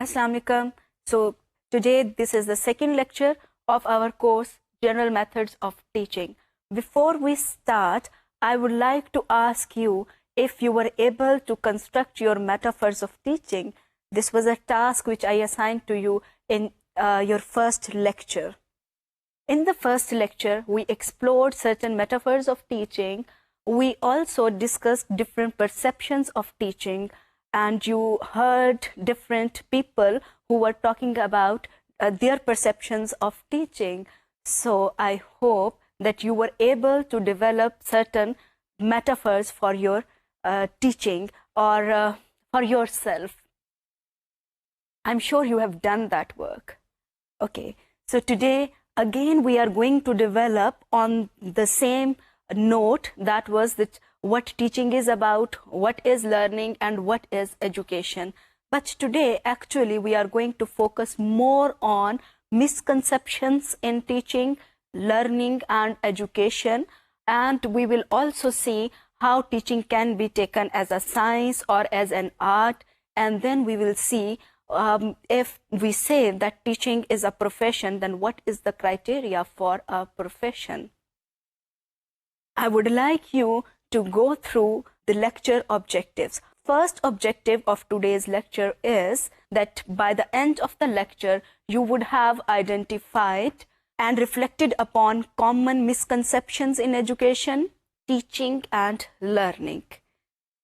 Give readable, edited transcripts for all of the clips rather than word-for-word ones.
Assalamu alaikum. So today this is the second lecture of our course General Methods of Teaching. Before we start, I would like to ask you if you were able to construct your metaphors of teaching. This was a task which I assigned to you in your first lecture. In the first lecture, we explored certain metaphors of teaching. We also discussed different perceptions of teaching, and you heard different people who were talking about their perceptions of teaching. So I hope that you were able to develop certain metaphors for your teaching or for yourself. I'm sure you have done that work. Okay, so today again we are going to develop on the same note, that was that what teaching is about, what is learning, and what is education. But today actually we are going to focus more on misconceptions in teaching, learning, and education, and we will also see how teaching can be taken as a science or as an art, and then we will see if we say that teaching is a profession, then what is the criteria for a profession? I would like you to go through the lecture objectives. First objective of today's lecture is that by the end of the lecture, you would have identified and reflected upon common misconceptions in education, teaching, and learning.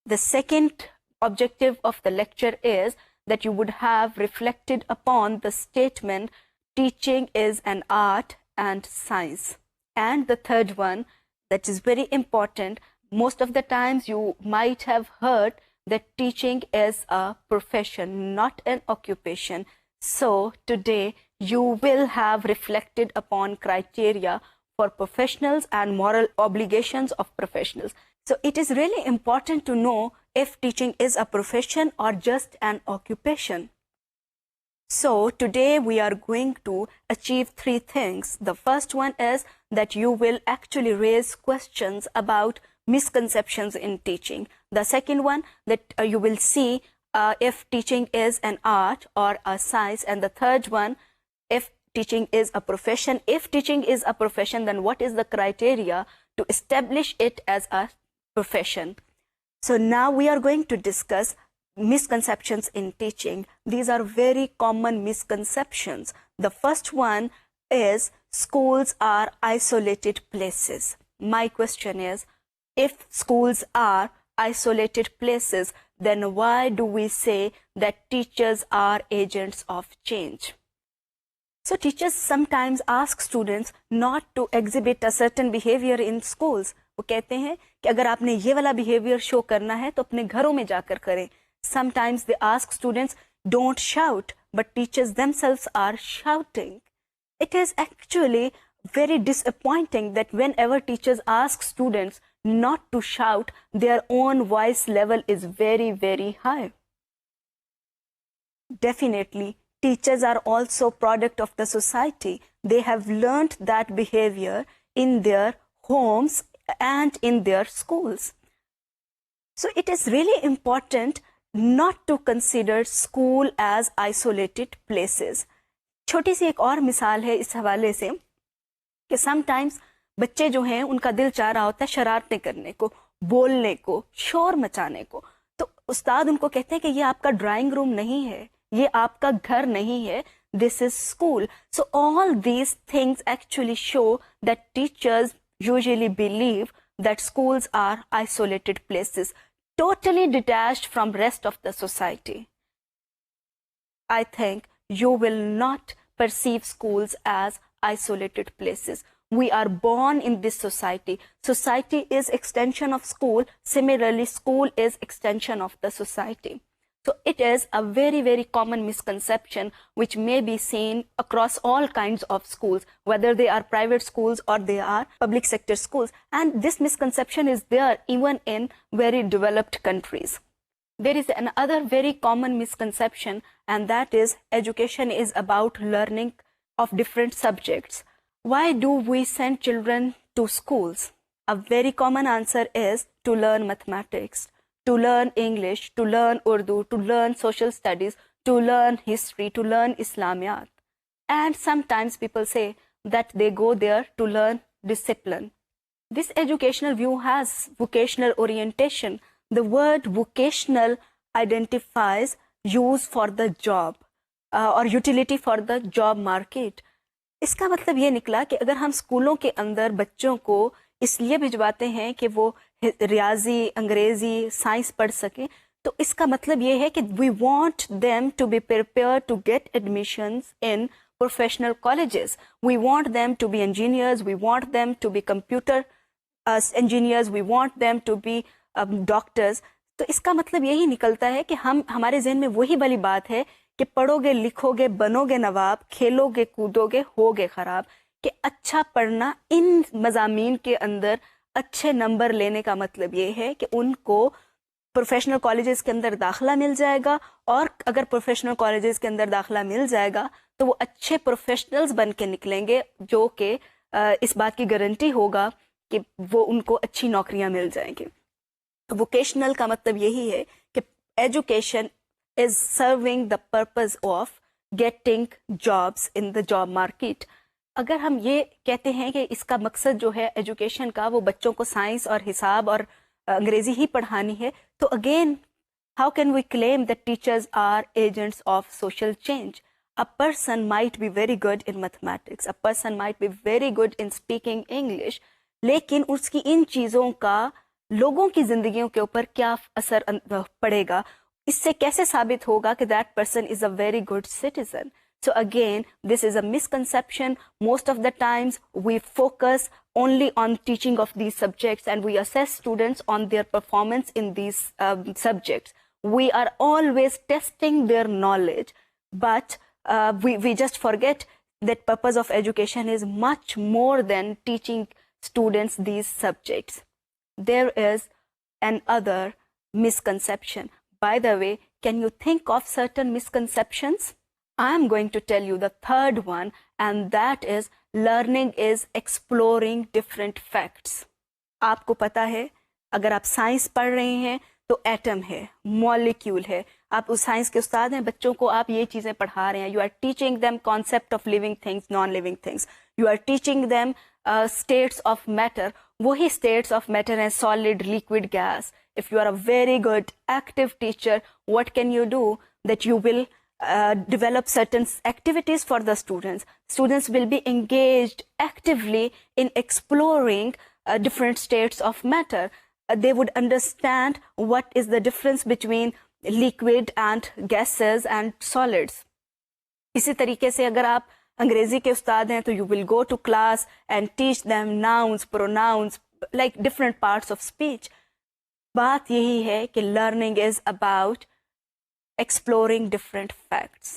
The second objective of the lecture is that you would have reflected upon the statement, teaching is an art and science. And the third one, that is very important, most of the times you might have heard that teaching is a profession, not an occupation. So today you will have reflected upon criteria for professionals and moral obligations of professionals. So it is really important to know if teaching is a profession or just an occupation. So today we are going to achieve three things. The first one is that you will actually raise questions about misconceptions in teaching. The second one, that you will see if teaching is an art or a science. And the third one, if teaching is a profession. If teaching is a profession, then what is the criteria to establish it as a profession? So now we are going to discuss misconceptions in teaching. These are very common misconceptions. The first one is schools are isolated places. My question is, if schools are isolated places, then why do we say that teachers are agents of change? So teachers sometimes ask students not to exhibit a certain behavior in schools. وہ کہتے ہیں کہ اگر آپ نے یہ والا behavior show کرنا ہے تو اپنے گھروں میں جا کر کریں. Sometimes they ask students, don't shout, but teachers themselves are shouting. It is actually very disappointing that whenever teachers ask students not to shout, their own voice level is very, very high. Definitely, teachers are also product of the society. They have learned that behavior in their homes and in their schools. So it is really important not to consider school as isolated places. چھوٹی سی ایک اور مثال ہے اس حوالے سے کہ some times بچے جو ہیں ان کا دل چاہ رہا ہوتا ہے شرارتیں کرنے کو, بولنے کو, شور مچانے کو, تو استاد ان کو کہتے ہیں کہ یہ آپ کا ڈرائنگ روم نہیں ہے, یہ آپ کا گھر نہیں ہے, this is school. So all these things actually show that teachers usually believe that schools are isolated places, totally detached from rest of the society. I think you will not perceive schools as isolated places. We are born in this society. Society is extension of school. Similarly, school is extension of the society. So it is a very, very common misconception which may be seen across all kinds of schools, whether they are private schools or they are public sector schools. And this misconception is there even in very developed countries. There is another very common misconception, and that is education is about learning of different subjects. Why do we send children to schools? A very common answer is to learn mathematics, to learn English, to learn Urdu, to learn social studies, to learn history, to learn Islamiyat. And sometimes people say that they go there to learn discipline. This educational view has vocational orientation. The word vocational identifies use for the job or utility for the job market. اس کا مطلب یہ نکلا کہ اگر ہم اسکولوں کے اندر بچوں کو اس لیے بھجواتے ہیں کہ وہ ریاضی، انگریزی، سائنس پڑھ سکیں، تو اس کا مطلب یہ ہے کہ we want them to be prepared to get admissions in professional colleges. We want them to be engineers, we want them to be computer engineers, we want them to be doctors. تو اس کا مطلب یہی نکلتا ہے کہ ہمارے ذہن میں وہی والی بات ہے کہ پڑھو گے، لکھو گے، بنو گے نواب، کھیلو گے، کودو گے، ہوگے خراب. کہ اچھا پڑھنا، ان مضامین کے اندر اچھے نمبر لینے کا مطلب یہ ہے کہ ان کو پروفیشنل کالجز کے اندر داخلہ مل جائے گا، اور اگر پروفیشنل کالجز کے اندر داخلہ مل جائے گا تو وہ اچھے پروفیشنلز بن کے نکلیں گے، جو کہ اس بات کی گارنٹی ہوگا کہ وہ ان کو اچھی نوکریاں مل جائیں گی. ووکیشنل کا مطلب یہی ہے کہ education is serving the purpose of getting jobs in the job market. اگر ہم یہ کہتے ہیں کہ اس کا مقصد جو ہے ایجوکیشن کا وہ بچوں کو سائنس اور حساب اور انگریزی ہی پڑھانی ہے، تو again how can we claim that teachers are agents of social change? A person might be very good in mathematics, a person might be very good in speaking English, لیکن اس کی ان چیزوں کا لوگوں کی زندگیوں کے اوپر کیا اثر پڑے گا، اس سے کیسے ثابت ہوگا کہ that person is a very good citizen. So again, this is a misconception. Most of the times we focus only on teaching of these subjects and we assess students on their performance in these subjects. We are always testing their knowledge, but we just forget that purpose of education is much more than teaching students these subjects. There is another misconception. By the way, can you think of certain misconceptions? I am going to tell you the third one, and that is learning is exploring different facts. آپ کو پتا ہے اگر آپ science پڑھ رہے ہیں تو ایٹم ہے، مالیکیول ہے، آپ اس سائنس کے استاد ہیں، بچوں کو آپ یہ چیزیں پڑھا رہے ہیں. You are teaching them concept of living things, non living things. You are teaching them states of matter. وہی اسٹیٹس آف میٹر ہیں solid, liquid, gas. If you are a very good active teacher, what can you do? That you will develop certain activities for the students. Students will be engaged actively in exploring different states of matter. They would understand what is the difference between liquid and gases and solids. اسی طریقے سے اگر آپ انگریزی کے استاد ہیں تو you will go to class and teach them nouns, pronouns, like different parts of speech. بات یہی ہے کہ learning is about exploring different facts.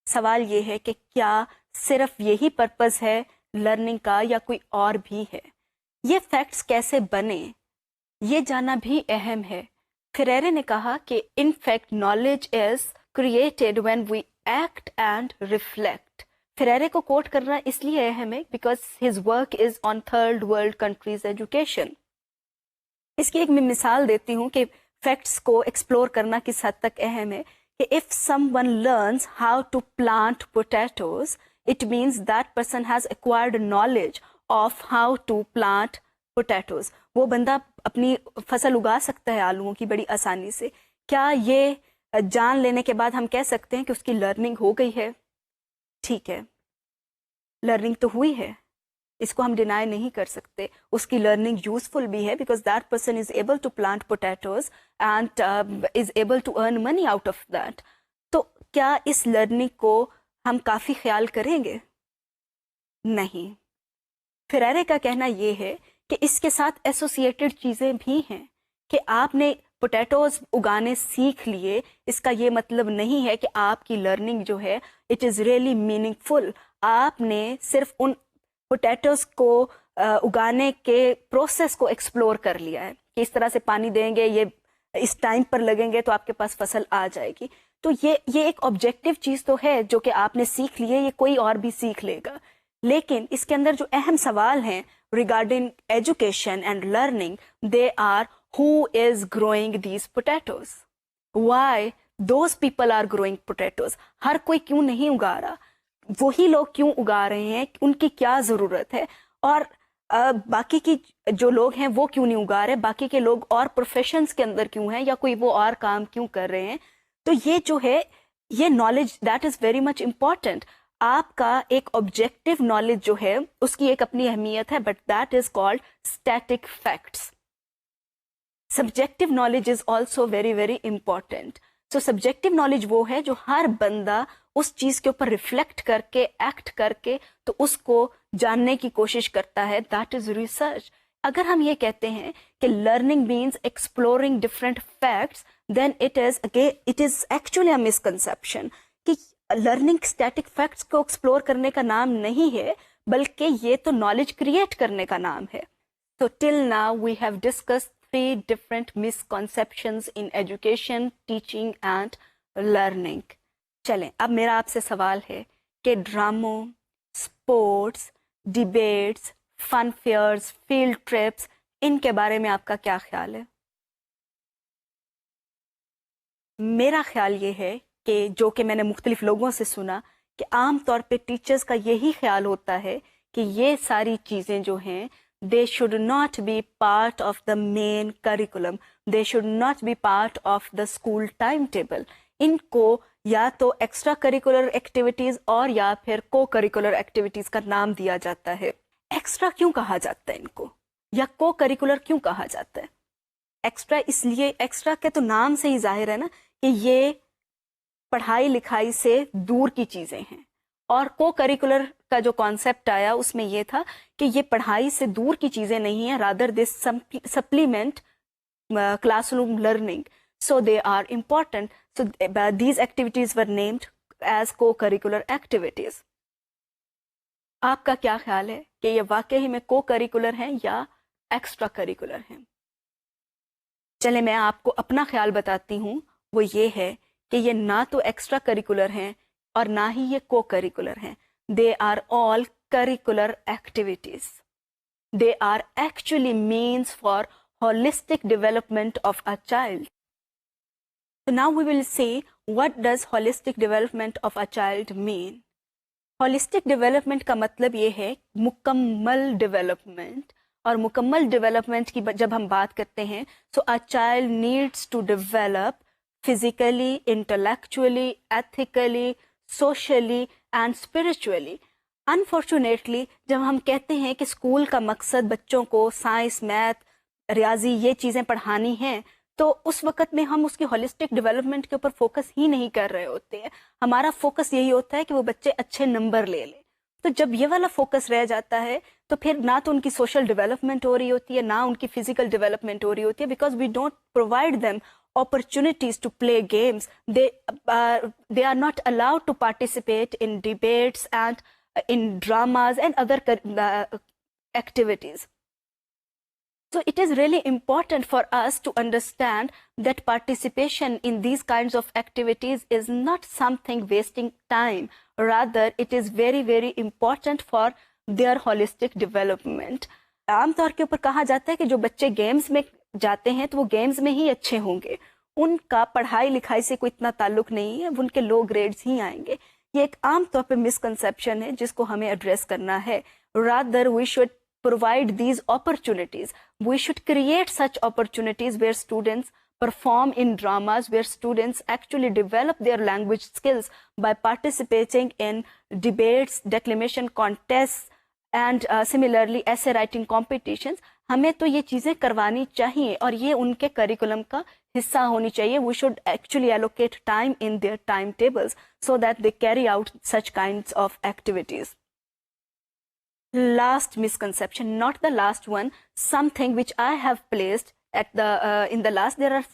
سوال یہ ہے کہ کیا صرف یہی پرپز ہے لرننگ کا یا کوئی اور بھی ہے؟ یہ فیکٹس کیسے بنے یہ جاننا بھی اہم ہے. فریرے نے کہا کہ in fact knowledge is created when we act and reflect. Freire کو کوٹ کرنا اس لیے اہم ہے because his work is on third world countries education. اس کی ایک میں مثال دیتی ہوں کہ فیکٹس کو ایکسپلور کرنا کس حد تک اہم ہے. کہ if someone learns how to plant potatoes, it means that person has acquired knowledge of how to plant potatoes. وہ بندہ اپنی فصل اگا سکتا ہے آلوؤں کی بڑی آسانی سے. کیا یہ جان لینے کے بعد ہم کہہ سکتے ہیں کہ اس کی لرننگ ہو گئی ہے؟ ٹھیک ہے، لرننگ تو ہوئی ہے، اس کو ہم ڈینائی نہیں کر سکتے. اس کی لرننگ یوزفل بھی ہے because that person is able to plant potatoes and is able to earn money out of that. تو کیا اس لرننگ کو ہم کافی خیال کریں گے؟ نہیں. فریرے کا کہنا یہ ہے کہ اس کے ساتھ ایسوسیٹڈ چیزیں بھی ہیں. کہ آپ نے پوٹیٹوز اگانے سیکھ لیے، اس کا یہ مطلب نہیں ہے کہ آپ کی لرننگ جو ہے اٹ از ریئلی میننگ فل. آپ نے صرف ان پوٹیٹوز کو اگانے کے پروسیس کو ایکسپلور کر لیا ہے کہ اس طرح سے پانی دیں گے، یہ اس ٹائم پر لگیں گے تو آپ کے پاس فصل آ جائے گی. تو یہ ایک آبجیکٹو چیز تو ہے جو کہ آپ نے سیکھ لی ہے، یہ کوئی اور بھی سیکھ لے گا. لیکن اس کے اندر جو اہم سوال ہیں regarding education and learning, they are who is growing these potatoes, why those people are growing potatoes. ہر کوئی کیوں نہیں اگا رہا, وہی لوگ کیوں اگا رہے ہیں, ان کی کیا ضرورت ہے, اور باقی کی جو لوگ ہیں وہ کیوں نہیں اگا رہے, باقی کے لوگ اور پروفیشنز کے اندر کیوں ہیں, یا کوئی وہ اور کام کیوں کر رہے ہیں. تو یہ جو ہے یہ knowledge that is very much important. آپ کا ایک آبجیکٹو نالج جو ہے اس کی ایک اپنی اہمیت ہے, but that is called static facts. Subjective knowledge is also very very important. So subjective knowledge وہ ہے جو ہر بندہ اس چیز کے اوپر ریفلیکٹ کر کے ایکٹ کر کے تو اس کو جاننے کی کوشش کرتا ہے. That is research. اگر ہم یہ کہتے ہیں کہ learning means exploring different facts, then it is actually a misconception کہ لرننگ اسٹیٹک فیکٹس کو ایکسپلور کرنے کا نام نہیں ہے, بلکہ یہ تو نالج کریٹ کرنے کا نام ہے. So till now we have discussed 3 different misconceptions in education, teaching and learning. چلیں اب میرا آپ سے سوال ہے کہ ڈراموں, اسپورٹس, ڈیبیٹس, فن فیئرز, فیلڈ ٹرپس, ان کے بارے میں آپ کا کیا خیال ہے؟ میرا خیال یہ ہے کہ جو کہ میں نے مختلف لوگوں سے سنا کہ عام طور پہ ٹیچرز کا یہی خیال ہوتا ہے کہ یہ ساری چیزیں جو ہیں they should not be part of the main curriculum, they should not be part of the school timetable. ان کو یا تو ایکسٹرا کریکولر ایکٹیویٹیز اور یا پھر کو کریکولر ایکٹیویٹیز کا نام دیا جاتا ہے. ایکسٹرا کیوں کہا جاتا ہے ان کو, یا کو کریکولر کیوں کہا جاتا ہے؟ ایکسٹرا اس لیے, ایکسٹرا کے تو نام سے ہی ظاہر ہے نا کہ یہ پڑھائی لکھائی سے دور کی چیزیں ہیں, اور کو کریکولر کا جو کانسیپٹ آیا اس میں یہ تھا کہ یہ پڑھائی سے دور کی چیزیں نہیں ہیں, rather this supplement classroom learning, so they are important. So these activities were named as co curricular activities. آپ کا کیا خیال ہے کہ یہ واقعی میں کو کریکولر ہیں یا ایکسٹرا کریکولر ہیں؟ چلے میں آپ کو اپنا خیال بتاتی ہوں. وہ یہ ہے کہ یہ نہ تو ایکسٹرا کریکولر ہیں اور نہ ہی یہ کو کریکولر ہیں. They are all curricular activities. They are actually means for holistic development of a child. So now we will see what does holistic development of a child mean. Holistic development کا مطلب یہ ہے مکمل development, اور مکمل development کی جب ہم بات کرتے ہیں so a child needs to develop physically, intellectually, ethically, socially and spiritually. Unfortunately جب ہم کہتے ہیں کہ اسکول کا مقصد بچوں کو سائنس, میتھ, ریاضی یہ چیزیں پڑھانی ہیں, تو اس وقت میں ہم اس کی ہولسٹک ڈیولپمنٹ کے اوپر فوکس ہی نہیں کر رہے ہوتے ہیں. ہمارا فوکس یہی ہوتا ہے کہ وہ بچے اچھے نمبر لے لیں. تو جب یہ والا فوکس رہ جاتا ہے تو پھر نہ تو ان کی سوشل ڈیولپمنٹ ہو رہی ہوتی ہے, نہ ان کی فزیکل ڈیولپمنٹ ہو رہی ہوتی ہے, because we don't provide them opportunities to play games. They are not allowed to participate in debates and in dramas and other activities. So it is really important for us to understand that participation in these kinds of activities is not something wasting time. Rather, it is very, very important for their holistic development. عام طور کے اوپر کہا جاتا ہے کہ جو بچے گیمز میں جاتے ہیں تو وہ گیمز میں ہی اچھے ہوں گے, ان کا پڑھائی لکھائی سے کوئی اتنا تعلق نہیں ہے, ان کے لو گریڈز ہی آئیں گے. یہ ایک عام طور پہ مسکنسیپشن ہے جس کو ہمیں ایڈریس کرنا ہے. Rather, we should provide these opportunities. We should create such opportunities where students perform in dramas, where students actually develop their language skills by participating in debates, declamation contests, and similarly essay writing competitions. ہمیں تو یہ چیزیں کروانی چاہیے اور یہ ان کے curriculum کا حصہ ہونی چاہیے. We should actually allocate time in their timetables so that they carry out such kinds of activities. Last misconception, not the last one, something which I have placed at the in the last. There are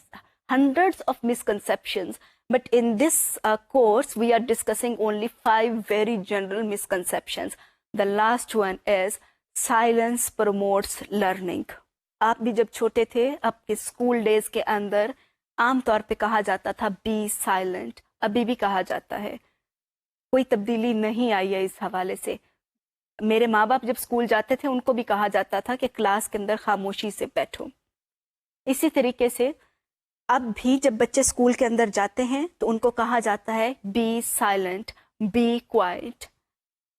hundreds of misconceptions, but in this course we are discussing only 5 very general misconceptions. The last one is silence promotes learning. آپ بھی جب چھوٹے تھے, آپ کے school days کے اندر عام طور پہ کہا جاتا تھا be silent. ابھی بھی کہا جاتا ہے, کوئی تبدیلی نہیں آئی ہے اس حوالے سے. میرے ماں باپ جب اسکول جاتے تھے ان کو بھی کہا جاتا تھا کہ کلاس کے اندر خاموشی سے بیٹھو. اسی طریقے سے اب بھی جب بچے اسکول کے اندر جاتے ہیں تو ان کو کہا جاتا ہے بی سائلنٹ، بی کوائٹ.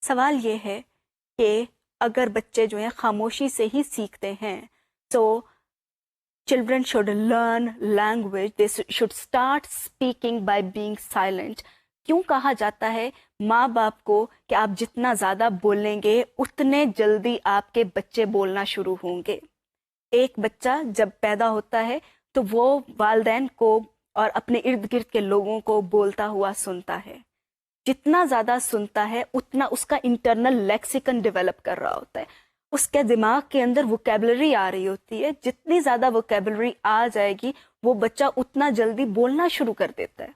سوال یہ ہے کہ اگر بچے جو ہیں خاموشی سے ہی سیکھتے ہیں، سو children should learn language, they should start speaking by being silent. کیوں کہا جاتا ہے ماں باپ کو کہ آپ جتنا زیادہ بولیں گے اتنے جلدی آپ کے بچے بولنا شروع ہوں گے؟ ایک بچہ جب پیدا ہوتا ہے تو وہ والدین کو اور اپنے ارد گرد کے لوگوں کو بولتا ہوا سنتا ہے. جتنا زیادہ سنتا ہے اتنا اس کا انٹرنل لیکسیکن ڈیولپ کر رہا ہوتا ہے، اس کے دماغ کے اندر ووکیبلری آ رہی ہوتی ہے. جتنی زیادہ ووکیبلری آ جائے گی وہ بچہ اتنا جلدی بولنا شروع کر دیتا ہے.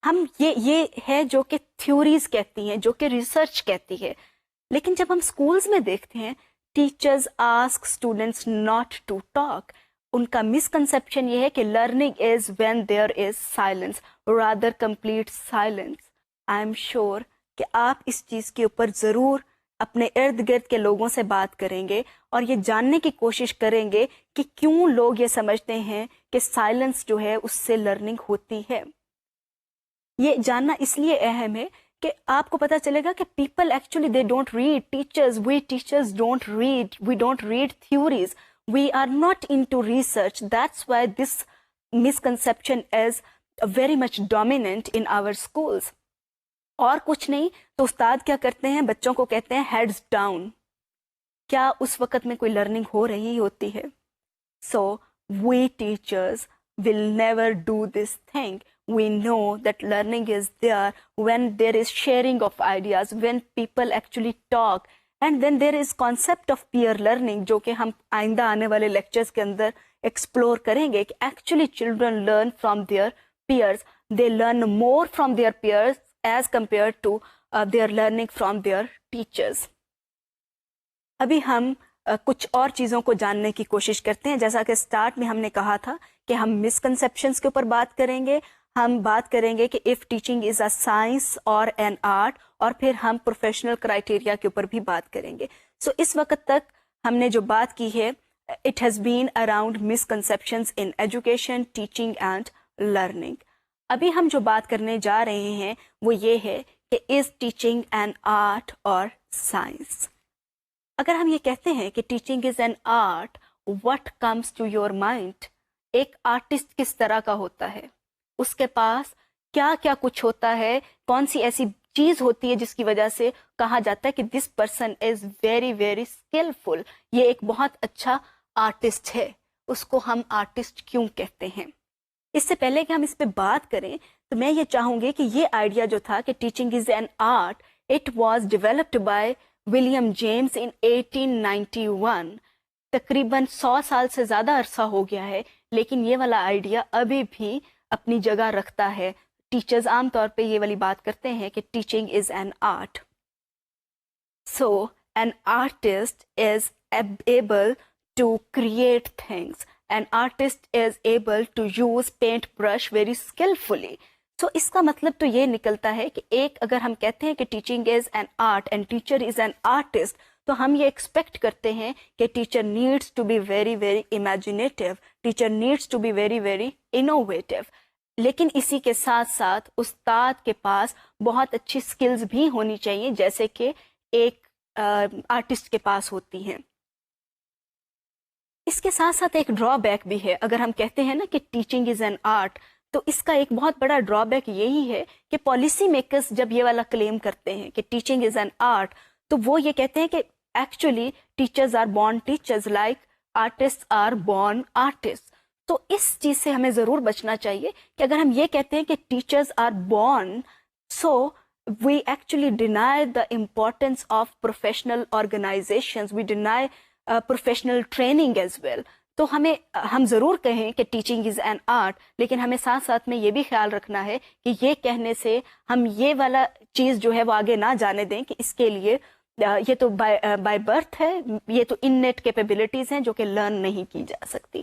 ہم یہ ہے جو کہ تھیوریز کہتی ہیں، جو کہ ریسرچ کہتی ہے. لیکن جب ہم اسکولز میں دیکھتے ہیں teachers ask students not to talk. ان کا مسکنسیپشن یہ ہے کہ learning is when there is silence rather complete silence. I am sure کہ آپ اس چیز کے اوپر ضرور اپنے ارد گرد کے لوگوں سے بات کریں گے اور یہ جاننے کی کوشش کریں گے کہ کیوں لوگ یہ سمجھتے ہیں کہ سائلنس جو ہے اس سے لرننگ ہوتی ہے. یہ جاننا اس لیے اہم ہے کہ آپ کو پتا چلے گا کہ people actually they don't read teachers. We teachers don't read, we don't read theories, we are not into research. That's why this misconception is very much dominant in our schools. اور کچھ نہیں تو استاد کیا کرتے ہیں، بچوں کو کہتے ہیں ہیڈز ڈاؤن. کیا اس وقت میں کوئی لرننگ ہو رہی ہوتی ہے؟ So we teachers will never do this thing. We know that learning is there when there is sharing of ideas, when people actually talk, and then there is concept of peer learning جو کہ ہم آئندہ آنے والے lectures کے اندر explore کریں گے کہ actually children learn from their peers. They learn more from their peers as compared to their learning from their teachers. ابھی ہم کچھ اور چیزوں کو جاننے کی کوشش کرتے ہیں. جیسا کہ اسٹارٹ میں ہم نے کہا تھا کہ ہم مسکنسیپشنس کے اوپر بات کریں گے، ہم بات کریں گے کہ if teaching is a science اور این آرٹ، اور پھر ہم پروفیشنل کرائٹیریا کے اوپر بھی بات کریں گے. سو اس وقت تک ہم نے جو بات کی ہے it has been around misconceptions in education, teaching and learning. ابھی ہم جو بات کرنے جا رہے ہیں وہ یہ ہے کہ از ٹیچنگ این آرٹ اور سائنس. اگر ہم یہ کہتے ہیں کہ teaching is an art, what comes to your mind? ایک آرٹسٹ کس طرح کا ہوتا ہے؟ اس کے پاس کیا کیا کچھ ہوتا ہے؟ کون سی ایسی چیز ہوتی ہے جس کی وجہ سے کہا جاتا ہے کہ this person is very very skilful, یہ ایک بہت اچھا آرٹسٹ ہے. اس کو ہم آرٹسٹ کیوں کہتے ہیں؟ اس سے پہلے کہ ہم اس پہ بات کریں تو میں یہ چاہوں گی کہ یہ آئیڈیا جو تھا کہ teaching is an art, it was developed by William James in 1891. تقریباً 100 سال سے زیادہ عرصہ ہو گیا ہے، لیکن یہ والا آئیڈیا ابھی بھی اپنی جگہ رکھتا ہے. ٹیچرز عام طور پہ یہ والی بات کرتے ہیں کہ teaching is an art. So an artist is able to create things. An artist is able to use paint brush very skilfully. سو اس کا مطلب تو یہ نکلتا ہے کہ ایک اگر ہم کہتے ہیں کہ teaching is an art and teacher is an artist, تو ہم یہ ایکسپیکٹ کرتے ہیں کہ teacher needs to be very very imaginative, teacher needs to be very very innovative. لیکن اسی کے ساتھ ساتھ استاد کے پاس بہت اچھی سکلز بھی ہونی چاہیے جیسے کہ ایک آرٹسٹ کے پاس ہوتی ہیں. اس کے ساتھ ساتھ ایک ڈرا بیک بھی ہے. اگر ہم کہتے ہیں نا کہ ٹیچنگ از این آرٹ، تو اس کا ایک بہت بڑا ڈرا بیک یہی ہے کہ پالیسی میکرز جب یہ والا کلیم کرتے ہیں کہ ٹیچنگ از این آرٹ، تو وہ یہ کہتے ہیں کہ actually teachers are born teachers like artist are born artist. تو اس چیز سے ہمیں ضرور بچنا چاہیے کہ اگر ہم یہ کہتے ہیں کہ teachers are born, so we actually deny the importance of professional organisations, we deny professional training as well. تو ہم ضرور کہیں کہ ٹیچنگ از این آرٹ، لیکن ہمیں ساتھ ساتھ میں یہ بھی خیال رکھنا ہے کہ یہ کہنے سے ہم یہ والا چیز جو ہے وہ آگے نہ جانے دیں کہ اس کے لیے یہ تو بائی برتھ ہے، یہ تو انیٹ کیپیبلٹیز ہیں جو کہ لرن نہیں کی جا سکتی.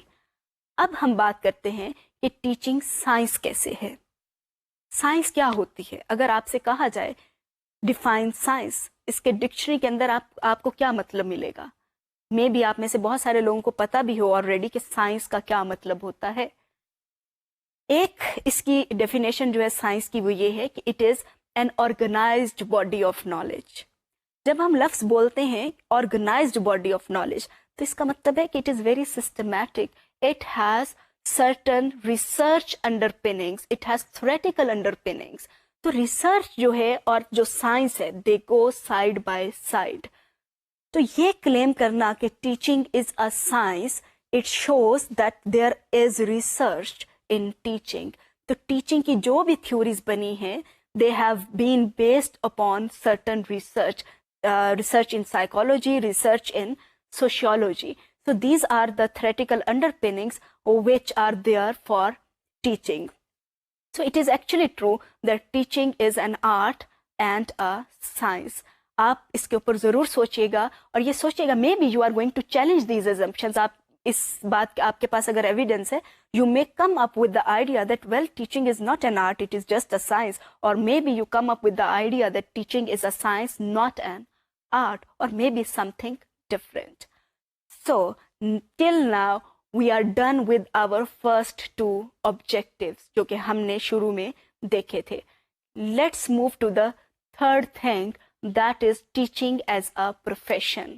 اب ہم بات کرتے ہیں کہ ٹیچنگ سائنس کیسے ہے. سائنس کیا ہوتی ہے؟ اگر آپ سے کہا جائے ڈیفائن سائنس، اس کے ڈکشنری کے اندر آپ کو کیا مطلب ملے گا؟ میں بھی آپ میں سے بہت سارے لوگوں کو پتہ بھی ہو آلریڈی کہ سائنس کا کیا مطلب ہوتا ہے. ایک اس کی ڈیفینیشن جو ہے سائنس کی وہ یہ ہے کہ it is an organised body of knowledge. جب ہم لفظ بولتے ہیں آرگنائزڈ باڈی آف نالج تو اس کا مطلب ہے کہ it is very systematic, it has certain research underpinnings, it has theoretical underpinnings. تو ریسرچ جو ہے اور جو سائنس ہے they go side by side. تو یہ کلیم کرنا کہ teaching is a science, it shows that there is research in teaching. تو ٹیچنگ کی جو بھی تھیوریز بنی ہیں they have been based upon certain research, research in psychology, research in sociology. So these are the theoretical underpinnings which are there for teaching. So it is actually true that teaching is an art and a science. آپ اس کے اوپر ضرور سوچیے گا اور یہ سوچیے گا may be you are going to challenge these assumptions. آپ اس بات آپ کے پاس اگر ایویڈنس ہے you may come up with the idea that well teaching is not an art, it is just a science, اور may be you come up with the idea that teaching is a science not an art, اور maybe something different. So till now we are done with our first two objectives جو کہ ہم نے شروع میں دیکھے تھے. Let's move to the third thing, that is teaching as a profession.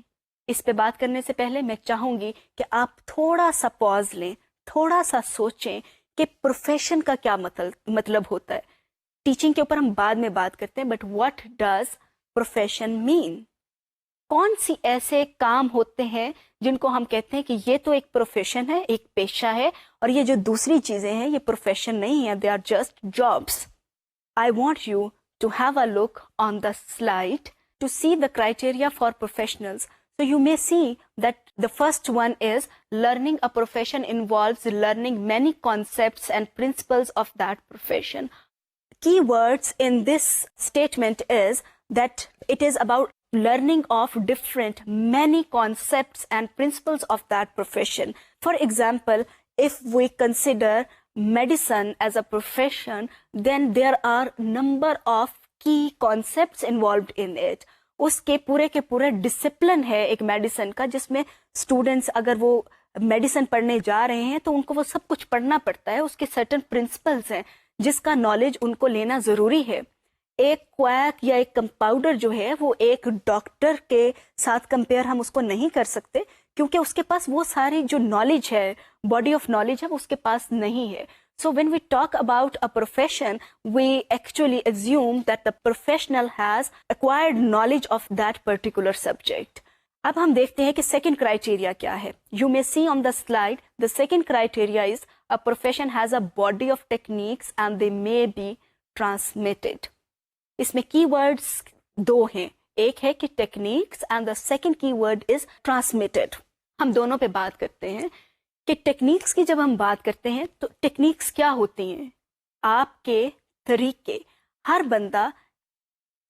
اس پہ بات کرنے سے پہلے میں چاہوں گی کہ آپ تھوڑا سا پاز لیں, تھوڑا سا سوچیں کہ پروفیشن کا کیا مطلب ہوتا ہے. ٹیچنگ کے اوپر ہم بعد میں بات کرتے ہیں, بٹ واٹ ڈز پروفیشن مین؟ کون سی ایسے کام ہوتے ہیں جن کو ہم کہتے ہیں کہ یہ تو ایک پروفیشن ہے, ایک پیشہ ہے, اور یہ جو دوسری چیزیں ہیں یہ پروفیشن نہیں ہے, they are just jobs. I want you to have a look on the slide to see the criteria for professionals. So you may see that the first one is learning a profession involves learning many concepts and principles of that profession. Key words in this statement is that it is about learning of different many concepts and principles of that profession. For example, if we consider medicine as a profession, then there are number of key concepts involved in it. اس کے پورے discipline ہے ایک medicine کا, جس میں students اگر وہ medicine پڑھنے جا رہے ہیں تو ان کو وہ سب کچھ پڑھنا پڑتا ہے. اس کے سرٹن پرنسپلس ہیں جس کا نالج ان کو لینا ضروری ہے. ایک کویک یا ایک کمپاؤڈر جو ہے وہ ایک ڈاکٹر کے ساتھ کمپیئر ہم اس کو نہیں کر سکتے, کیونکہ اس کے پاس وہ ساری جو نالج ہے, باڈی آف نالج ہے, وہ اس کے پاس نہیں ہے. So when we talk about a profession, we actually assume that the professional has acquired knowledge of that particular subject. اب ہم دیکھتے ہیں کہ second criteria کیا ہے. You may see on the slide, the second criteria is a profession has a body of techniques and they may be transmitted. اس میں key words دو ہیں, ایک ہے کہ techniques and the second key word is transmitted. ہم دونوں پہ بات کرتے ہیں کہ ٹیکنیکس کی جب ہم بات کرتے ہیں تو ٹیکنیکس کیا ہوتی ہیں؟ آپ کے طریقے. ہر بندہ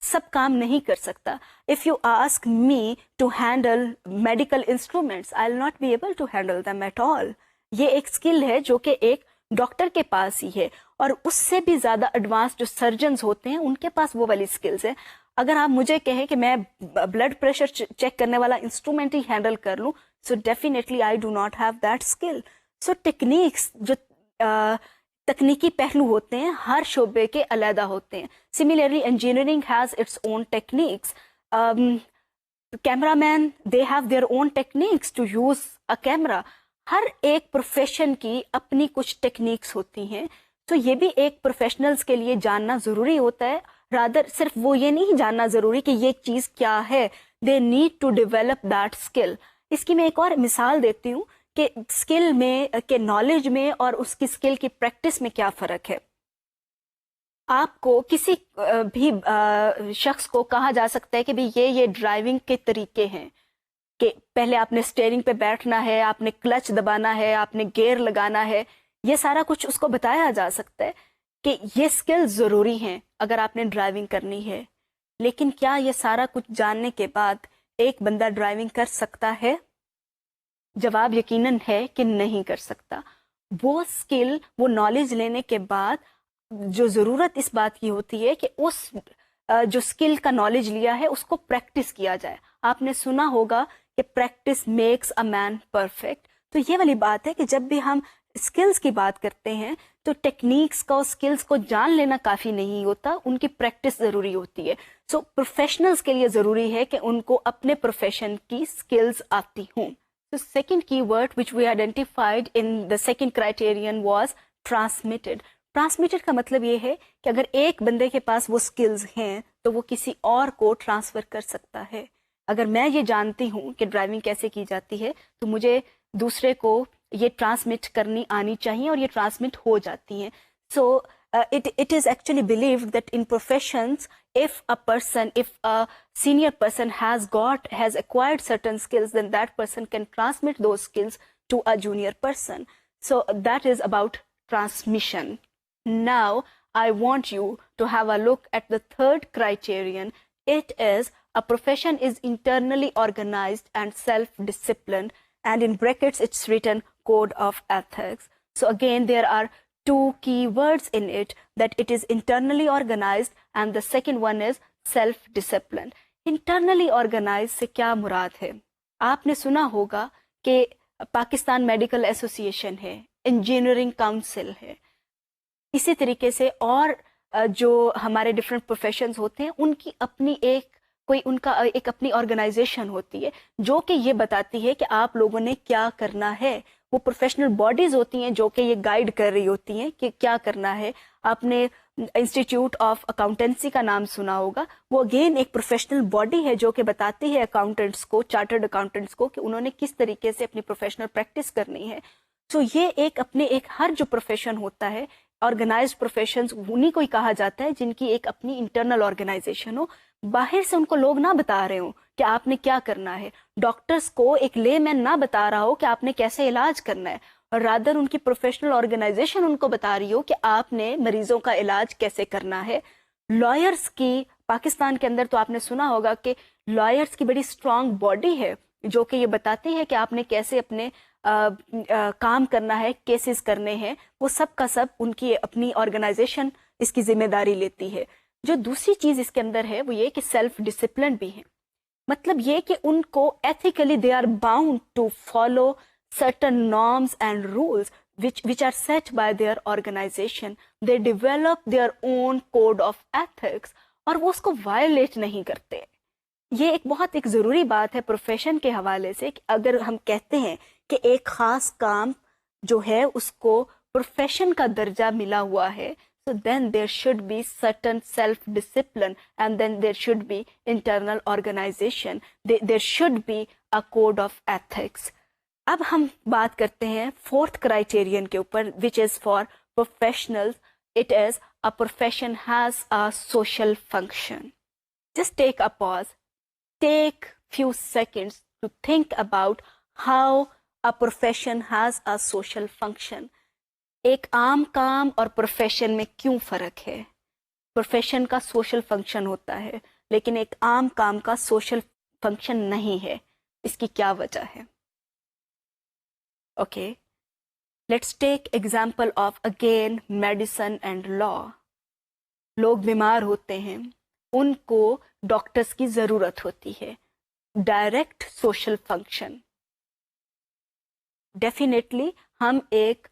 سب کام نہیں کر سکتا. If you ask me to handle medical instruments, I will not be able to handle them at all. یہ ایک اسکل ہے جو کہ ایک ڈاکٹر کے پاس ہی ہے, اور اس سے بھی زیادہ ایڈوانس جو سرجنز ہوتے ہیں ان کے پاس وہ والی اسکلز ہیں. اگر آپ مجھے کہیں کہ میں بلڈ پریشر چیک کرنے والا انسٹرومنٹ ہی ہینڈل کر لوں, so definitely I do not have that skill. So techniques جو تکنیکی پہلو ہوتے ہیں ہر شعبے کے علیحدہ ہوتے ہیں. Similarly, engineering has its own techniques. Cameramen, they have their own techniques to use a camera. ہر ایک پروفیشن کی اپنی کچھ ٹیکنیکس ہوتی ہیں. تو یہ بھی ایک پروفیشنلز کے لیے جاننا ضروری ہوتا ہے. رادر صرف وہ یہ نہیں جاننا ضروری کہ یہ چیز کیا ہے, they need to develop that skill. اس کی میں ایک اور مثال دیتی ہوں کہ اسکل میں کہ نالج میں اور اس کی اسکل کی پریکٹس میں کیا فرق ہے. آپ کو کسی بھی شخص کو کہا جا سکتا ہے کہ بھی یہ ڈرائیونگ کے طریقے ہیں, کہ پہلے آپ نے اسٹیئرنگ پہ بیٹھنا ہے, آپ نے کلچ دبانا ہے, آپ نے گیئر لگانا ہے. یہ سارا کچھ اس کو بتایا جا سکتا ہے کہ یہ اسکل ضروری ہیں اگر آپ نے ڈرائیونگ کرنی ہے. لیکن کیا یہ سارا کچھ جاننے کے بعد ایک بندہ ڈرائیونگ کر سکتا ہے؟ جواب یقیناً ہے کہ نہیں کر سکتا. وہ اسکل, وہ نالج لینے کے بعد جو ضرورت اس بات کی ہوتی ہے کہ اس جو اسکل کا نالج لیا ہے اس کو پریکٹس کیا جائے. آپ نے سنا ہوگا کہ practice makes a man perfect. تو یہ والی بات ہے کہ جب بھی ہم اسکلس کی بات کرتے ہیں تو ٹیکنیکس کا اور اسکلس کو جان لینا کافی نہیں ہوتا, ان کی پریکٹس ضروری ہوتی ہے. سو پروفیشنلس کے لیے ضروری ہے کہ ان کو اپنے پروفیشن کی اسکلس آتی ہوں. The second keyword which we identified in the second criterion was transmitted. Transmitted کا مطلب یہ ہے کہ اگر ایک بندے کے پاس وہ سکلز ہیں تو وہ کسی اور کو ٹرانسفر کر سکتا ہے. اگر میں یہ جانتی ہوں کہ ڈرائیونگ کیسے کی جاتی ہے تو مجھے دوسرے کو یہ ٹرانسمٹ کرنی آنی چاہیے اور یہ ٹرانسمٹ ہو جاتی ہیں. سو it is actually believed that in professions, if a senior person has acquired certain skills, then that person can transmit those skills to a junior person. So that is about transmission. Now I want you to have a look at the third criterion. It is a profession is internally organized and self-disciplined, and in brackets it's written code of ethics. So again there are two key words in it, that it is internally organized and the second one is self-disciplined. Internally organized سے کیا مراد ہے؟ آپ نے سنا ہوگا کہ Pakistan medical ایسوسی ایشن ہے, انجینئرنگ کاؤنسل ہے, اسی طریقے سے اور جو ہمارے ڈفرینٹ پروفیشنز ہوتے ہیں ان کی اپنی ان کا ایک اپنی آرگنائزیشن ہوتی ہے جو کہ یہ بتاتی ہے کہ آپ لوگوں نے کیا کرنا ہے. وہ پروفیشنل باڈیز ہوتی ہیں جو کہ یہ گائیڈ کر رہی ہوتی ہیں کہ کیا کرنا ہے. آپ نے انسٹیٹیوٹ آف اکاؤنٹنسی کا نام سنا ہوگا, وہ اگین ایک پروفیشنل باڈی ہے جو کہ بتاتی ہے اکاؤنٹنٹس کو, چارٹرڈ اکاؤنٹنٹس کو, کہ انہوں نے کس طریقے سے اپنی پروفیشنل پریکٹس کرنی ہے. سو یہ ایک ہر جو پروفیشن ہوتا ہے, آرگنائزڈ پروفیشنز انہیں کو ہی کہا جاتا ہے جن کی ایک اپنی انٹرنل آرگنائزیشن ہو, باہر سے ان کو لوگ نہ بتا رہے ہوں کہ آپ نے کیا کرنا ہے. ڈاکٹرز کو ایک لے مین نہ بتا رہا ہو کہ آپ نے کیسے علاج کرنا ہے, اور رادر ان کی پروفیشنل آرگنائزیشن ان کو بتا رہی ہو کہ آپ نے مریضوں کا علاج کیسے کرنا ہے. لائرس کی پاکستان کے اندر تو آپ نے سنا ہوگا کہ لائرس کی بڑی اسٹرانگ باڈی ہے جو کہ یہ بتاتی ہے کہ آپ نے کیسے اپنے کام کرنا ہے, کیسز کرنے ہیں, وہ سب کا سب ان کی اپنی آرگنائزیشن اس کی ذمہ داری لیتی ہے. جو دوسری چیز اس کے اندر ہے وہ یہ کہ سیلف ڈسپلن بھی ہے. مطلب یہ کہ ان کو ethically they are bound to follow certain norms and rules which are set by their organization. They develop their own code of ethics اور وہ اس کو وائلیٹ نہیں کرتے. یہ ایک بہت ضروری بات ہے پروفیشن کے حوالے سے کہ اگر ہم کہتے ہیں کہ ایک خاص کام جو ہے اس کو پروفیشن کا درجہ ملا ہوا ہے, so then there should be certain self-discipline and then there should be internal organization. There should be a code of ethics. اب ہم بات کرتے ہیں فورتھ کرائٹیرین کے اوپر, which is for professionals. It is a profession has a social function. Just take a pause. Take few seconds to think about how a profession has a social function. ایک عام کام اور profession میں کیوں فرق ہے؟ Profession کا social function ہوتا ہے لیکن ایک عام کام کا سوشل فنکشن نہیں ہے. اس کی کیا وجہ ہے؟ Okay, let's take example of again medicine and law. لوگ بیمار ہوتے ہیں, ان کو ڈاکٹرز کی ضرورت ہوتی ہے. Direct social function. ڈیفینیٹلی ہم ایک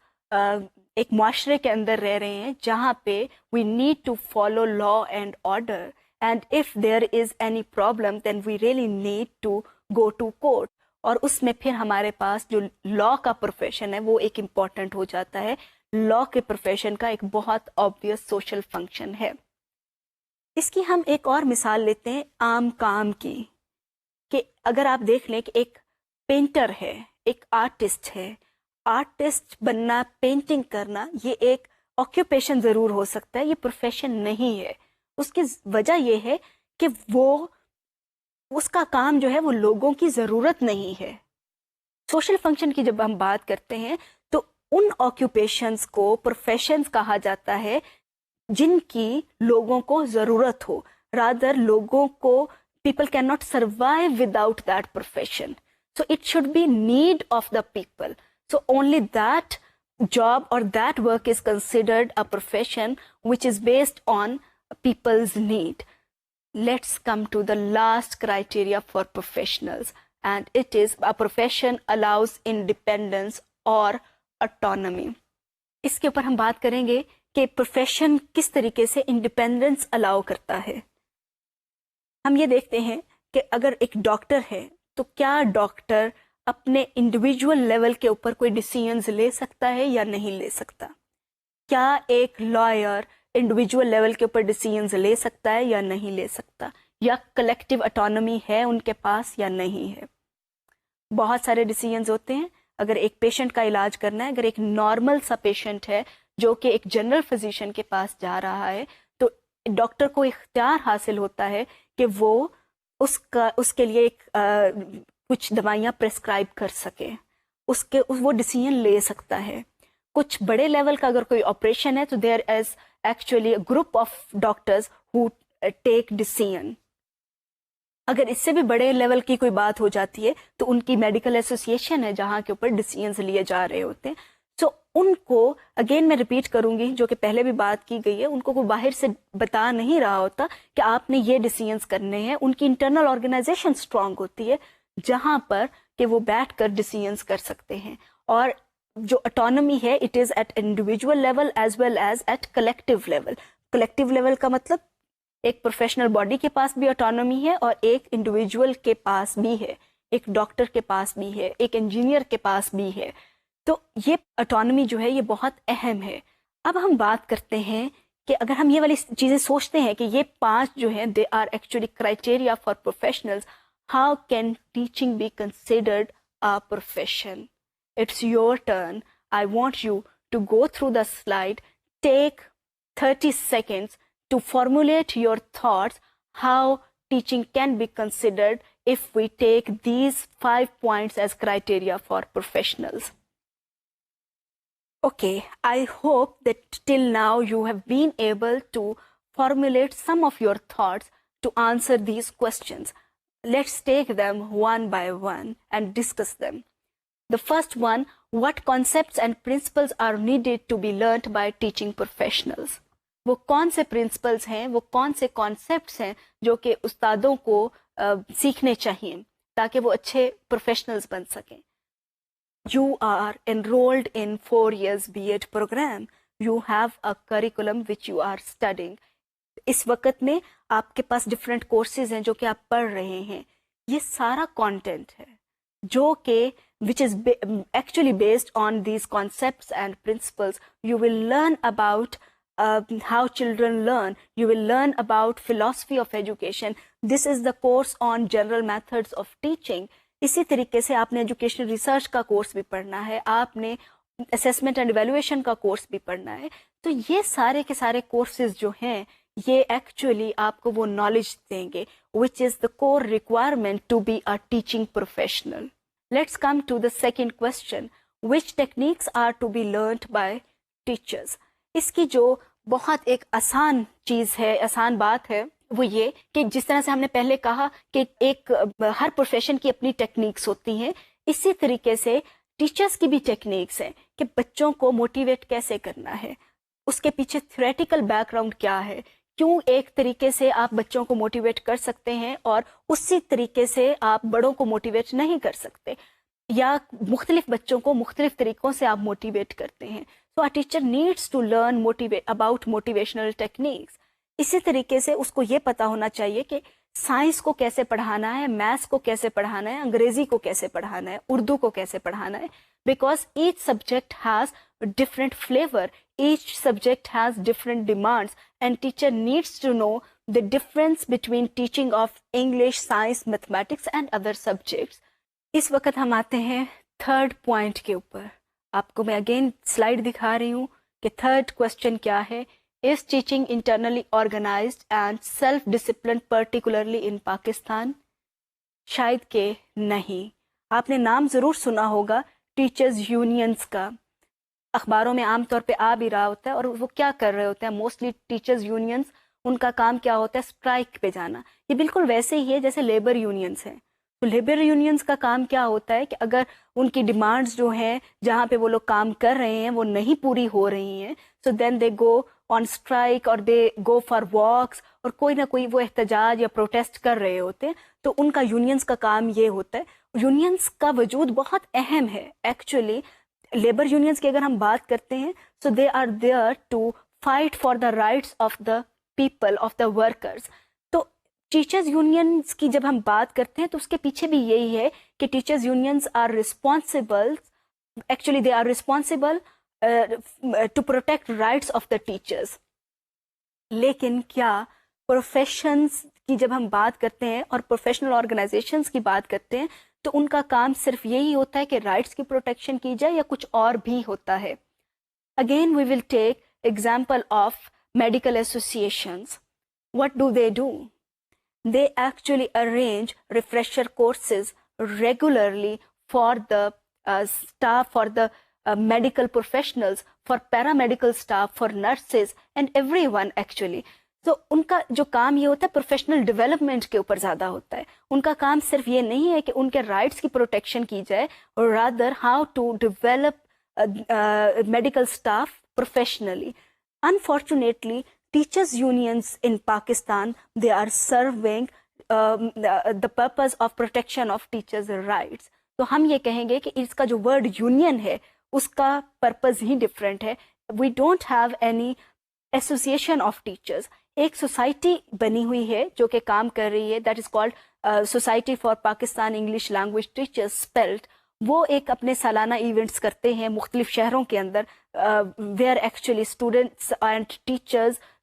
معاشرے کے اندر رہ رہے ہیں جہاں پہ we need to follow law and order, and if there is any problem then we really need to go to court. اور اس میں پھر ہمارے پاس جو لا کا پروفیشن ہے وہ ایک امپورٹنٹ ہو جاتا ہے. لا کے پروفیشن کا ایک بہت آبویس سوشل فنکشن ہے. اس کی ہم ایک اور مثال لیتے ہیں عام کام کی, کہ اگر آپ دیکھ لیں کہ ایک پینٹر ہے, ایک آرٹسٹ ہے. آرٹسٹ بننا, پینٹنگ کرنا, یہ ایک آکیوپیشن ضرور ہو سکتا ہے, یہ پروفیشن نہیں ہے. اس کی وجہ یہ ہے کہ وہ اس کا کام جو ہے وہ لوگوں کی ضرورت نہیں ہے. سوشل فنکشن کی جب ہم بات کرتے ہیں تو ان آکیوپیشنز کو پروفیشنز کہا جاتا ہے جن کی لوگوں کو ضرورت ہو. رادر لوگوں کو people cannot survive without that profession. So it should be need of the people. So only that job or that work is considered a profession which is based on people's need. Let's come to the last criteria for professionals, and it is a profession allows independence or autonomy. اس کے اوپر ہم بات کریں گے کہ profession کس طریقے سے انڈیپینڈنس الاؤ کرتا ہے. ہم یہ دیکھتے ہیں کہ اگر ایک ڈاکٹر ہے تو کیا ڈاکٹر اپنے انڈیویجول لیول کے اوپر کوئی ڈیسیژنز لے سکتا ہے یا نہیں لے سکتا. کیا ایک لائر انڈیویجول لیول کے اوپر ڈیسیژنز لے سکتا ہے یا نہیں لے سکتا, یا کلیکٹیو اٹانومی ہے ان کے پاس یا نہیں ہے. بہت سارے ڈیسیژنز ہوتے ہیں. اگر ایک پیشنٹ کا علاج کرنا ہے, اگر ایک نارمل سا پیشنٹ ہے جو کہ ایک جنرل فزیشین کے پاس جا رہا ہے, تو ڈاکٹر کو اختیار حاصل ہوتا ہے کہ وہ اس کے لیے ایک کچھ دوائیاں پرسکرائب کر سکے, وہ ڈیسیژن لے سکتا ہے. کچھ بڑے لیول کا اگر کوئی آپریشن ہے تو there is actually group of doctors who take decision. اگر اس سے بھی بڑے لیول کی کوئی بات ہو جاتی ہے تو ان کی میڈیکل ایسوسیشن ہے جہاں کے اوپر ڈیسیژنز لیے جا رہے ہوتے ہیں. سو ان کو اگین میں ریپیٹ کروں گی جو کہ پہلے بھی بات کی گئی ہے, ان کو کوئی باہر سے بتا نہیں رہا ہوتا کہ آپ نے یہ ڈیسیژنز کرنے ہیں. ان کی انٹرنل آرگنائزیشن اسٹرانگ ہوتی ہے جہاں پر کہ وہ بیٹھ کر ڈیسیژنز کر سکتے ہیں. اور جو اٹانومی ہے it is at individual level as well as at collective level. Collective level کا مطلب ایک پروفیشنل باڈی کے پاس بھی اٹانومی ہے اور ایک انڈیویجول کے پاس بھی ہے, ایک ڈاکٹر کے پاس بھی ہے, ایک انجینئر کے پاس بھی ہے. تو یہ اٹانومی جو ہے یہ بہت اہم ہے. اب ہم بات کرتے ہیں کہ اگر ہم یہ والی چیزیں سوچتے ہیں کہ یہ 5 جو ہیں they are actually criteria for professionals, how can teaching be considered a profession? It's your turn. I want you to go through the slide. Take 30 seconds to formulate your thoughts how teaching can be considered if we take these 5 points as criteria for professionals. Okay, I hope that till now you have been able to formulate some of your thoughts to answer these questions. Let's take them one by one and discuss them. The first one, what concepts and principles are needed to be learnt by teaching professionals? وہ کون سے principles ہیں, وہ کون سے concepts ہیں جو کہ استادوں کو سیکھنے چاہیے تاکہ وہ اچھے پروفیشنلز بن سکیں. You are enrolled in 4 years B.Ed program. You have a curriculum which you are studying. اس وقت میں آپ کے پاس ڈفرینٹ کورسز ہیں جو کہ آپ پڑھ رہے ہیں. یہ سارا کانٹینٹ ہے جو کہ which is actually based on these concepts and principles. You will learn about how children learn. You will learn about philosophy of education. This is the course on general methods of teaching. اسی طریقے سے آپ نے educational research کا course بھی پڑھنا ہے, آپ نے اسیسمنٹ اینڈ ایویلویشن کا کورس بھی پڑھنا ہے. تو یہ سارے کے سارے کورسز جو ہیں یہ ایکچولی آپ کو وہ نالج دیں گے which is the core requirement to be a teaching professional. Let's come to the second question. Which techniques are to be learnt by teachers? اس کی جو بہت ایک آسان چیز ہے, آسان بات ہے, وہ یہ کہ جس طرح سے ہم نے پہلے کہا کہ ایک ہر پروفیشن کی اپنی ٹیکنیکس ہوتی ہیں, اسی طریقے سے ٹیچرس کی بھی ٹیکنیکس ہیں کہ بچوں کو موٹیویٹ کیسے کرنا ہے, اس کے پیچھے تھیوریٹیکل بیک گراؤنڈ کیا ہے, کیوں ایک طریقے سے آپ بچوں کو موٹیویٹ کر سکتے ہیں اور اسی طریقے سے آپ بڑوں کو موٹیویٹ نہیں کر سکتے, یا مختلف بچوں کو مختلف طریقوں سے آپ موٹیویٹ کرتے ہیں. So a teacher needs to learn about motivational techniques. اسی طریقے سے اس کو یہ پتا ہونا چاہیے کہ سائنس کو کیسے پڑھانا ہے, میتھس کو کیسے پڑھانا ہے, انگریزی کو کیسے پڑھانا ہے, اردو کو کیسے پڑھانا ہے, because each subject has different flavour, each subject has different demands, and teacher needs to know the difference between teaching of English, science, mathematics and other subjects. اس وقت ہم آتے ہیں تھرڈ پوائنٹ کے اوپر. آپ کو میں اگین سلائڈ دکھا رہی ہوں کہ تھرڈ کوشچن کیا ہے. Is teaching internally organized and self-disciplined particularly in Pakistan? شاید کہ نہیں. آپ نے نام ضرور سنا ہوگا ٹیچرز یونینز کا, اخباروں میں عام طور پہ آ بھی رہا ہوتا ہے, اور وہ کیا کر رہے ہوتے ہیں موسٹلی ٹیچرز یونینز, ان کا کام کیا ہوتا ہے اسٹرائک پہ جانا. یہ بالکل ویسے ہی ہے جیسے لیبر یونینز ہیں. تو لیبر یونینز کا کام کیا ہوتا ہے کہ اگر ان کی ڈیمانڈز جو ہیں جہاں پہ وہ لوگ کام کر رہے ہیں وہ نہیں پوری ہو رہی ہیں, سو دین دے گو آن اسٹرائک اور دے گو فار واکس, اور کوئی نہ کوئی وہ احتجاج یا پروٹیسٹ کر رہے ہوتے ہیں. تو ان کا یونینز کا کام یہ ہوتا ہے. یونینز کا وجود بہت اہم ہے ایکچولی. لیبر یونینس کی اگر ہم بات کرتے ہیں so they are there to fight for the rights of the people, of the workers. تو ٹیچرز یونینس کی جب ہم بات کرتے ہیں تو اس کے پیچھے بھی یہی ہے کہ teachers unions are responsible, actually they are responsible to protect rights of the teachers. لیکن کیا پروفیشنز کی جب ہم بات کرتے ہیں اور پروفیشنل آرگنائزیشنز کی بات کرتے ہیں تو ان کا کام صرف یہی ہوتا ہے کہ رائٹس کی پروٹیکشن کی جائے یا کچھ اور بھی ہوتا ہے؟ Again we will take example of medical associations. What do? They actually arrange refresher courses regularly for the staff, for the medical professionals, for paramedical staff, for nurses and everyone actually. تو ان کا جو کام یہ ہوتا ہے professional development کے اوپر زیادہ ہوتا ہے. ان کا کام صرف یہ نہیں ہے کہ ان کے رائٹس کی پروٹیکشن کی جائے اور rather how to develop medical staff professionally. Unfortunately, teachers unions in Pakistan, they are serving the purpose of protection of teachers' rights. تو ہم یہ کہیں گے کہ اس کا جو ورڈ یونین ہے اس کا پرپز ہی ڈفرینٹ ہے. We don't have any association of teachers. ایک سوسائٹی بنی ہوئی ہے جو کہ کام کر رہی ہے, that is called society for Pakistan English language teachers spelled. وہ ایک اپنے سالانہ ایونٹس کرتے ہیں مختلف شہروں کے اندر where actually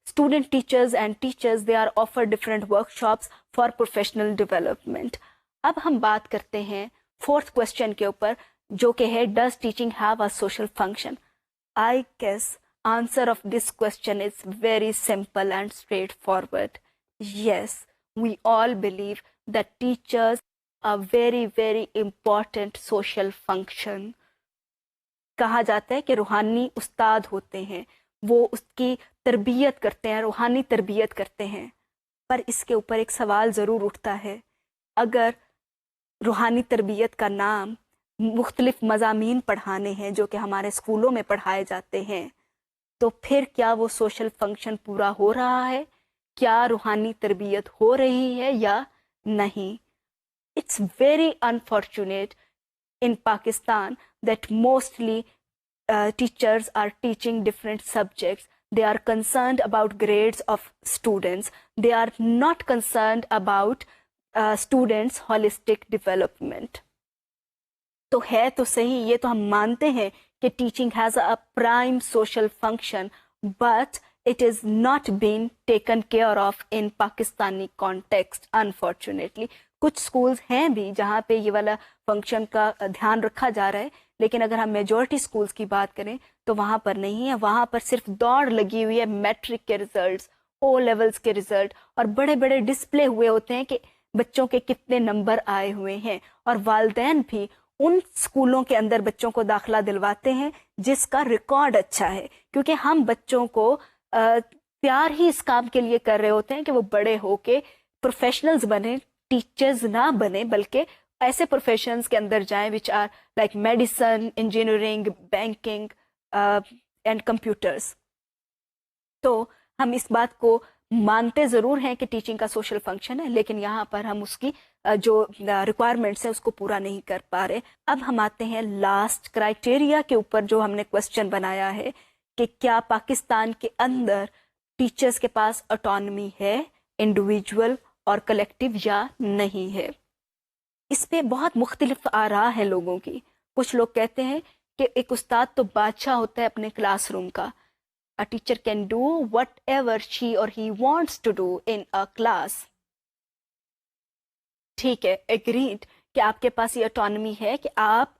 student teachers and teachers they are offered different workshops for professional development. اب ہم بات کرتے ہیں فورتھ کوشچن کے اوپر جو کہ ہے does teaching have a social function? I guess answer of this question is very simple and straightforward. Yes, we all believe that teachers are very very important social function. کہا جاتا ہے کہ روحانی استاد ہوتے ہیں, وہ اس کی تربیت کرتے ہیں, روحانی تربیت کرتے ہیں. پر اس کے اوپر ایک سوال ضرور اٹھتا ہے, اگر روحانی تربیت کا نام مختلف مضامین پڑھانے ہیں جو کہ ہمارے اسکولوں میں پڑھائے جاتے ہیں, تو پھر کیا وہ سوشل فنکشن پورا ہو رہا ہے؟ کیا روحانی تربیت ہو رہی ہے یا نہیں؟ It's very unfortunate in Pakistan that mostly teachers are teaching different subjects. They are concerned about grades of students. They are not concerned about students' holistic development. تو ہے تو صحیح, یہ تو ہم مانتے ہیں کہ teaching has a prime social function, but it is not being taken care of in Pakistani context, unfortunately. کچھ اسکولز ہیں بھی جہاں پہ یہ والا فنکشن کا دھیان رکھا جا رہا ہے, لیکن اگر ہم میجورٹی اسکولز کی بات کریں تو وہاں پر نہیں ہے. وہاں پر صرف دوڑ لگی ہوئی ہے میٹرک کے ریزلٹس, او لیولز کے ریزلٹ, اور بڑے بڑے ڈسپلے ہوئے ہوتے ہیں کہ بچوں کے کتنے نمبر آئے ہوئے ہیں. اور والدین بھی ان اسکولوں کے اندر بچوں کو داخلہ دلواتے ہیں جس کا ریکارڈ اچھا ہے, کیونکہ ہم بچوں کو تیار ہی اس کام کے لیے کر رہے ہوتے ہیں کہ وہ بڑے ہو کے پروفیشنلز بنے, ٹیچرز نہ بنے بلکہ ایسے پروفیشنز کے اندر جائیں which are like medicine, engineering, banking and computers. تو ہم اس بات کو مانتے ضرور ہیں کہ ٹیچنگ کا سوشل فنکشن ہے, لیکن یہاں پر ہم اس کی جو ریکوائرمنٹس ہیں اس کو پورا نہیں کر پا رہے. اب ہم آتے ہیں لاسٹ کرائٹیریا کے اوپر جو ہم نے کوشچن بنایا ہے کہ کیا پاکستان کے اندر ٹیچرز کے پاس اٹانومی ہے, انڈیویجول اور کلیکٹیو, یا نہیں ہے. اس پہ بہت مختلف آراء ہے لوگوں کی. کچھ لوگ کہتے ہیں کہ ایک استاد تو بادشاہ ہوتا ہے اپنے کلاس روم کا. A teacher can do whatever she or he wants to do in a class. ٹھیک ہے, agreed کہ آپ کے پاس یہ اٹانومی ہے کہ آپ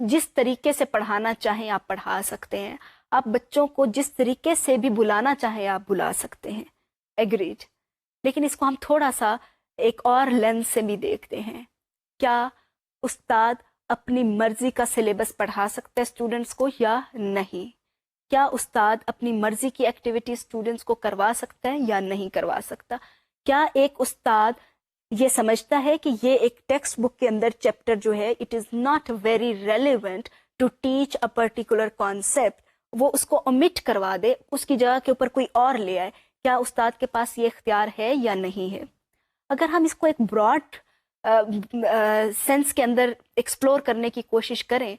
جس طریقے سے پڑھانا چاہیں آپ پڑھا سکتے ہیں, آپ بچوں کو جس طریقے سے بھی بلانا چاہیں آپ بلا سکتے ہیں, agreed. لیکن اس کو ہم تھوڑا سا ایک اور لینس سے بھی دیکھتے ہیں. کیا استاد اپنی مرضی کا سلیبس پڑھا سکتا ہے اسٹوڈنٹس کو یا نہیں؟ کیا استاد اپنی مرضی کی ایکٹیویٹی اسٹوڈنٹس کو کروا سکتا ہے یا نہیں کروا سکتا؟ کیا ایک استاد یہ سمجھتا ہے کہ یہ ایک ٹیکسٹ بک کے اندر چیپٹر جو ہے it is not very relevant to teach a particular concept, وہ اس کو اومٹ کروا دے, اس کی جگہ کے اوپر کوئی اور لے آئے؟ کیا استاد کے پاس یہ اختیار ہے یا نہیں ہے؟ اگر ہم اس کو ایک براڈ سینس کے اندر ایکسپلور کرنے کی کوشش کریں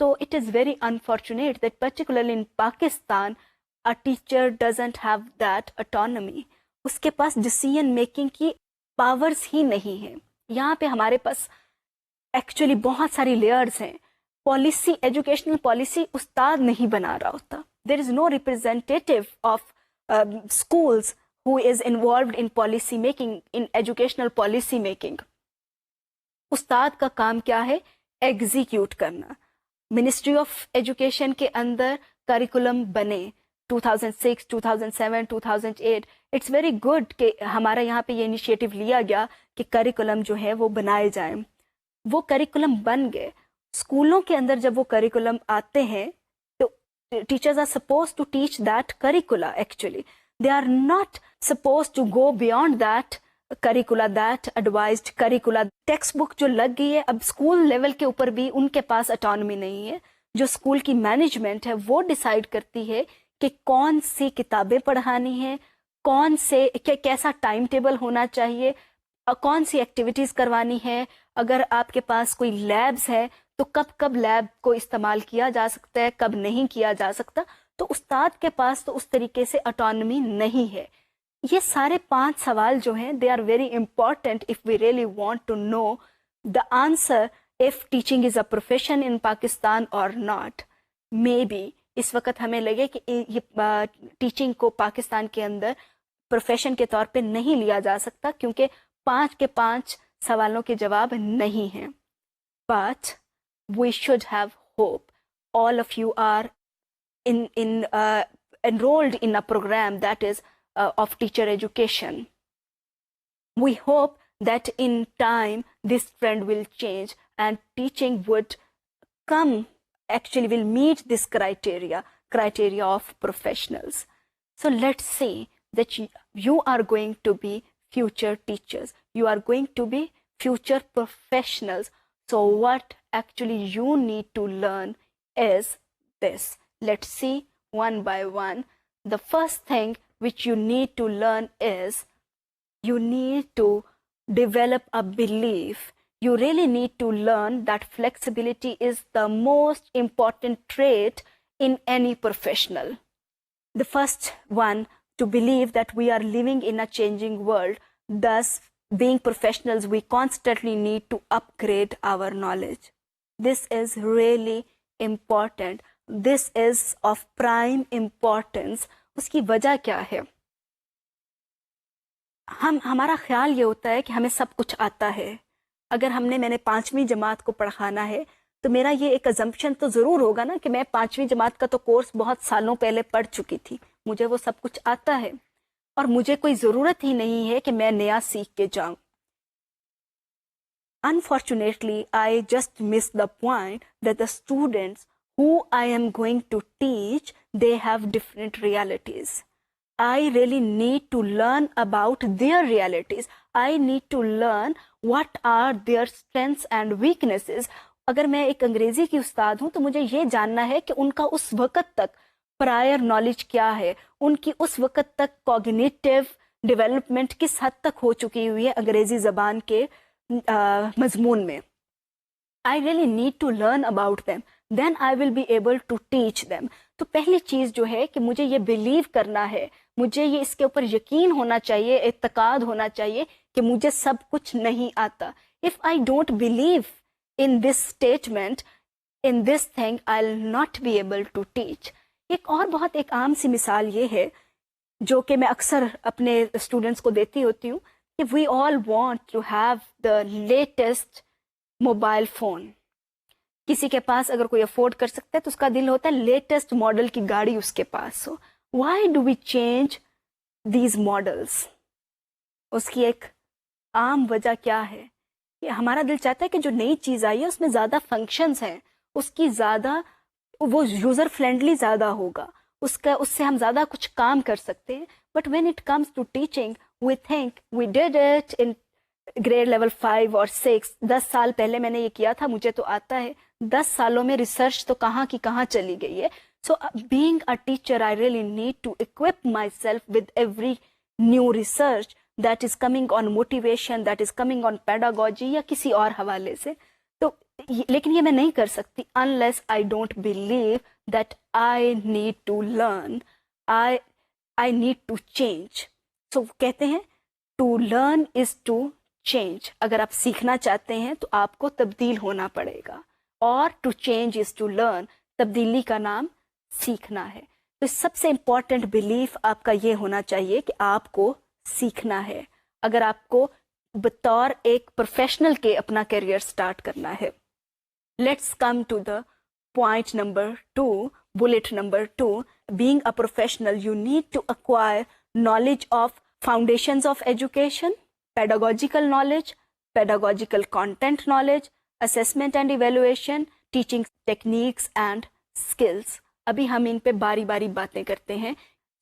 So it is very unfortunate that particularly in Pakistan, a teacher doesn't have that autonomy. اس کے پاس ڈیسیژن میکنگ کی پاورز ہی نہیں ہے. یہاں پہ ہمارے پاس ایکچولی بہت ساری لیئرز ہیں. پالیسی، ایجوکیشنل پالیسی استاد نہیں بنا رہا ہوتا. There is no representative of schools who is involved in policy making, in educational policy making. استاد کا کام کیا ہے؟ ایگزیکیوٹ کرنا. منسٹری آف ایجوکیشن کے اندر کریکولم بنے 2006 2007 2008. اٹس ویری گڈ کہ ہمارا یہاں پہ یہ انیشیٹو لیا گیا کہ کریکولم جو ہے وہ بنائے جائیں. وہ کریکولم بن گئے. اسکولوں کے اندر جب وہ کریکولم آتے ہیں تو teachers are suppose to teach that curricula. Actually they are not supposed to go beyond that curricula, that advised curricula. Text book جو لگ گئی ہے اب اسکول لیول کے اوپر بھی ان کے پاس اٹانومی نہیں ہے. جو اسکول کی مینجمنٹ ہے وہ ڈیسائیڈ کرتی ہے کہ کون سی کتابیں پڑھانی ہیں، کون سے کیسا ٹائم ٹیبل ہونا چاہیے، کون سی ایکٹیویٹیز کروانی ہے. اگر آپ کے پاس کوئی لیبز ہے تو کب کب لیب کو استعمال کیا جا سکتا ہے، کب نہیں کیا جا سکتا. تو استاد کے پاس تو اس طریقے سے اٹانومی نہیں ہے. یہ سارے 5 سوال جو ہیں they are very important if we really want to know the answer if teaching is a profession in Pakistan or not. May be اس وقت ہمیں لگے کہ یہ ٹیچنگ کو پاکستان کے اندر پروفیشن کے طور پہ نہیں لیا جا سکتا کیونکہ 5 کے 5 سوالوں کے جواب نہیں ہیں. But we should have hope. All of you are enrolled in a program that is of teacher education. We hope that in time this trend will change and teaching would come, actually will meet this criteria of professionals. So let's say that you are going to be future teachers, you are going to be future professionals. So what actually you need to learn is this. Let's see one by one. The first thing which you need to learn is you need to develop a belief. You really need to learn that flexibility is the most important trait in any professional. The first one, to believe that we are living in a changing world. Thus, being professionals, we constantly need to upgrade our knowledge. This is really important. This is of prime importance. اس کی وجہ کیا ہے؟ ہمارا خیال یہ ہوتا ہے کہ ہمیں سب کچھ آتا ہے. اگر میں نے 5ویں جماعت کو پڑھانا ہے تو میرا یہ ایک ازمپشن تو ضرور ہوگا نا کہ میں 5ویں جماعت کا تو کورس بہت سالوں پہلے پڑھ چکی تھی، مجھے وہ سب کچھ آتا ہے اور مجھے کوئی ضرورت ہی نہیں ہے کہ میں نیا سیکھ کے جاؤں. Unfortunately, I just missed the point that the students who I am going to teach, they have different realities. I really need to learn about their realities. I need to learn what are their strengths and weaknesses. اگر میں ایک انگریزی کی استاد ہوں تو مجھے یہ جاننا ہے کہ ان کا اس وقت تک پرائر نالج کیا ہے، ان کی اس وقت تک کوگنیٹیو ڈیولپمنٹ کس حد تک ہو چکی ہوئی ہے انگریزی زبان کے مضمون میں. I really need to learn about them. Then I will be able to teach them. تو پہلی چیز جو ہے کہ مجھے یہ بلیو کرنا ہے، مجھے یہ اس کے اوپر یقین ہونا چاہیے، اعتقاد ہونا چاہیے کہ مجھے سب کچھ نہیں آتا. If I don't believe in this statement, in this thing, I'll not be able to teach. ایک اور بہت ایک عام سی مثال یہ ہے جو کہ میں اکثر اپنے اسٹوڈنٹس کو دیتی ہوتی ہوں کہ we all want to have the latest mobile phone. کسی کے پاس اگر کوئی افورڈ کر سکتا ہے تو اس کا دل ہوتا ہے لیٹسٹ ماڈل کی گاڑی اس کے پاس ہو. Why do we change these models? اس کی ایک عام وجہ کیا ہے کہ ہمارا دل چاہتا ہے کہ جو نئی چیز آئی ہے اس میں زیادہ فنکشنز ہیں، اس کی زیادہ وہ یوزر فرینڈلی زیادہ ہوگا، اس سے ہم زیادہ کچھ کام کر سکتے ہیں. But when it comes to teaching we think we did it in grade level 5 اور 6. 10 سال پہلے میں نے یہ کیا تھا، مجھے تو آتا ہے. 10 سالوں میں ریسرچ تو کہاں کی کہاں چلی گئی ہے. So being a teacher I really need to occupy myself with every new research that is coming on motivation, that is coming on pedagogy یا کسی اور حوالے سے. تو لیکن یہ میں نہیں کر سکتی unless I don't believe that I need to learn, I need to change. So کہتے ہیں to learn is to change. اگر آپ سیکھنا چاہتے ہیں تو آپ کو تبدیل ہونا پڑے گا، اور to change is to learn. تبدیلی کا نام سیکھنا ہے. تو سب سے امپورٹنٹ بلیف آپ کا یہ ہونا چاہیے کہ آپ کو سیکھنا ہے اگر آپ کو بطور ایک پروفیشنل کے اپنا کیریئر سٹارٹ کرنا ہے. Let's come to the point number 2, bullet number 2. Being a professional, you need to acquire knowledge of foundations of education, pedagogical knowledge, pedagogical content knowledge, assessment and evaluation, teaching techniques and skills. ابھی ہم ان پہ باری باری باتیں کرتے ہیں.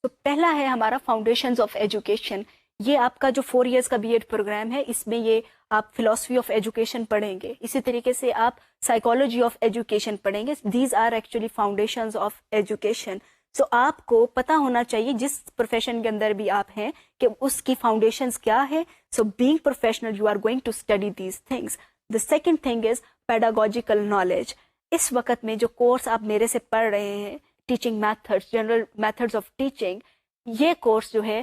تو پہلا ہے ہمارا فاؤنڈیشنز آف ایجوکیشن. یہ آپ کا جو 4 ایئرس کا بی ایڈ پروگرام ہے، اس میں یہ آپ فلاسفی آف ایجوکیشن پڑھیں گے، اسی طریقے سے آپ سائیکالوجی آف ایجوکیشن پڑھیں گے. These are actually foundations of education. So آپ کو پتہ ہونا چاہیے جس پروفیشن کے اندر بھی آپ ہیں کہ اس کی فاؤنڈیشنز کیا ہے. So being professional you are going to study these things. The second thing is pedagogical knowledge. اس وقت میں جو کورس آپ میرے سے پڑھ رہے ہیں، teaching methods, general methods of teaching, یہ کورس جو ہے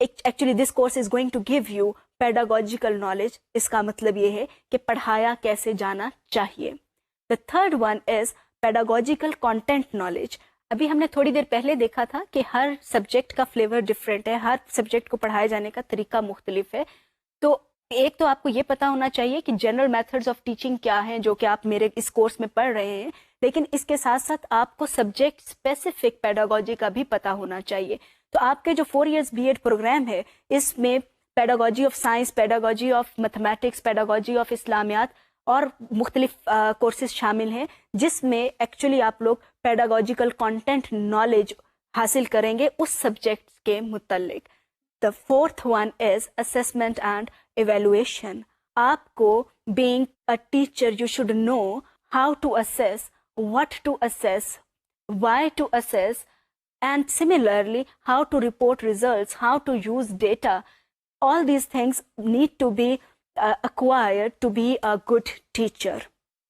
actually this course is going to give you pedagogical knowledge. اس کا مطلب یہ ہے کہ پڑھایا کیسے جانا چاہیے. The third one is pedagogical content knowledge. ابھی ہم نے تھوڑی دیر پہلے دیکھا تھا کہ ہر سبجیکٹ کا فلیور ڈفرینٹ ہے، ہر سبجیکٹ کو پڑھائے جانے کا طریقہ مختلف ہے. تو ایک تو آپ کو یہ پتا ہونا چاہیے کہ جنرل میتھڈز آف ٹیچنگ کیا ہیں جو کہ آپ میرے اس کورس میں پڑھ رہے ہیں، لیکن اس کے ساتھ ساتھ آپ کو سبجیکٹ اسپیسیفک پیڈاگوجی کا بھی پتا ہونا چاہیے. تو آپ کے جو 4 ایئرس بی ایڈ پروگرام ہے، اس میں pedagogy of science, pedagogy of mathematics, pedagogy of اسلامیات اور مختلف کورسز شامل ہیں، جس میں ایکچولی آپ لوگ پیڈاگوجیکل کانٹینٹ نالج حاصل کریں گے اس سبجیکٹ کے متعلق. The fourth one is assessment and evaluation. آپ کو being a teacher you should know how to assess, what to assess, why to assess, and similarly how to report results, how to use data. All these things need to be acquired to be a good teacher.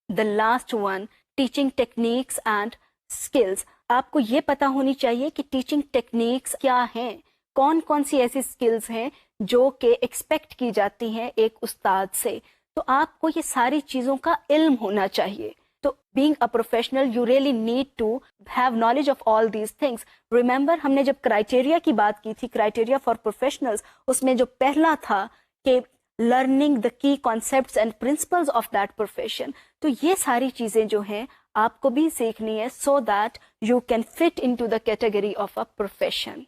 The last one, teaching techniques and skills. آپ کو یہ پتا ہونی چاہیے کہ teaching techniques کیا ہیں، کون کون سی ایسی اسکلز ہیں جو کہ ایکسپیکٹ کی جاتی ہیں ایک استاد سے. تو آپ کو یہ ساری چیزوں کا علم ہونا چاہیے. تو being a professional you really need to have knowledge of all these things. Remember ہم نے جب کرائٹیریا کی بات کی تھی، کرائٹیریا فار پروفیشنلز، اس میں جو پہلا تھا کہ learning the key concepts and principles of that profession. تو یہ ساری چیزیں جو ہیں آپ کو بھی سیکھنی ہے so that you can fit into the category of a profession.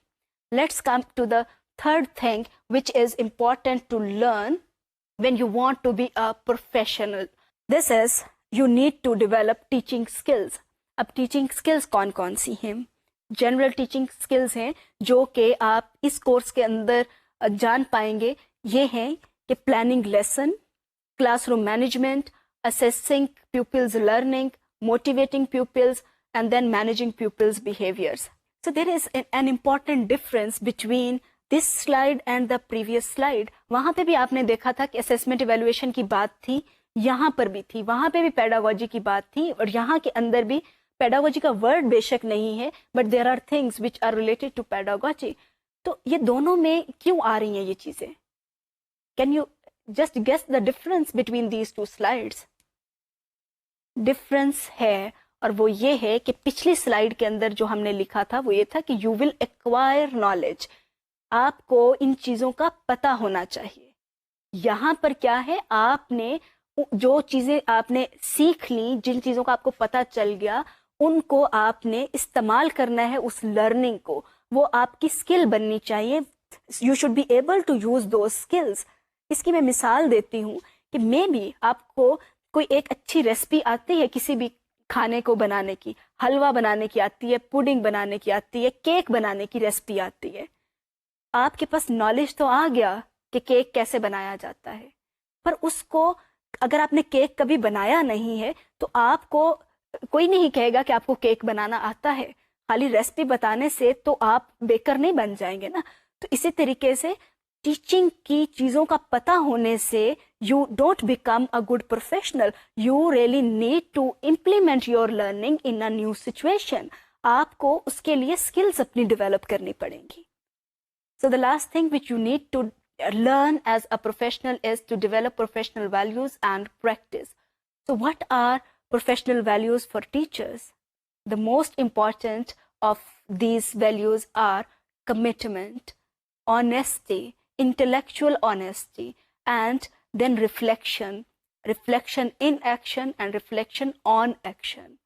Let's come to the third thing which is important to learn when you want to be a professional. This is you need to develop teaching skills. اب teaching skills کون کون سی ہیں؟ General teaching skills ہیں جو کہ آپ اس course کے اندر جان پائیں گے. یہ ہیں کہ planning lesson, classroom management, assessing peoples learning, motivating peoples and then managing peoples behaviours. So there is an important difference between this slide and the previous slide. وہاں پہ بھی آپ نے دیکھا تھا کہ اسیسمنٹ ایویلویشن کی بات تھی، یہاں پر بھی تھی، وہاں پہ بھی پیڈاگوجی کی بات تھی، اور یہاں کے اندر بھی پیڈاگوجی کا ورڈ بے شک نہیں ہے but there are things which are related to pedagogy. تو یہ دونوں میں کیوں آ رہی ہیں یہ چیزیں؟ Can you just guess the difference between these two slides? Difference ہے، اور وہ یہ ہے کہ پچھلی سلائڈ کے اندر جو ہم نے لکھا تھا وہ یہ تھا کہ یو ول ایکوائر نالج. آپ کو ان چیزوں کا پتہ ہونا چاہیے. یہاں پر کیا ہے، آپ نے جو چیزیں آپ نے سیکھ لی، جن چیزوں کا آپ کو پتہ چل گیا، ان کو آپ نے استعمال کرنا ہے اس لرننگ کو. وہ آپ کی اسکل بننی چاہیے. You should be able to use those skills. اس کی میں مثال دیتی ہوں کہ میں بھی آپ کو کوئی ایک اچھی ریسپی آتی ہے کسی بھی کھانے کو بنانے کی، حلوہ بنانے کی آتی ہے، پوڈنگ بنانے کی آتی ہے، کیک بنانے کی ریسپی آتی ہے. آپ کے پاس نالج تو آ گیا کہ کیک کیسے بنایا جاتا ہے، پر اس کو اگر آپ نے کیک کبھی بنایا نہیں ہے تو آپ کو کوئی نہیں کہے گا کہ آپ کو کیک بنانا آتا ہے. خالی ریسپی بتانے سے تو آپ بیکر نہیں بن جائیں گے نا. تو اسی طریقے سے ٹیچنگ کی چیزوں کا پتہ ہونے سے you don't become a good professional. You really need to implement your learning in a new situation. آپ کو اس کے لیے skills اپنی develop کرنی پڑیں گی. So the last thing which you need to learn as a professional is to develop professional values and practice. So what are professional values for teachers? The most important of these values are commitment, honesty, intellectual honesty, and then reflection in action and reflection on action.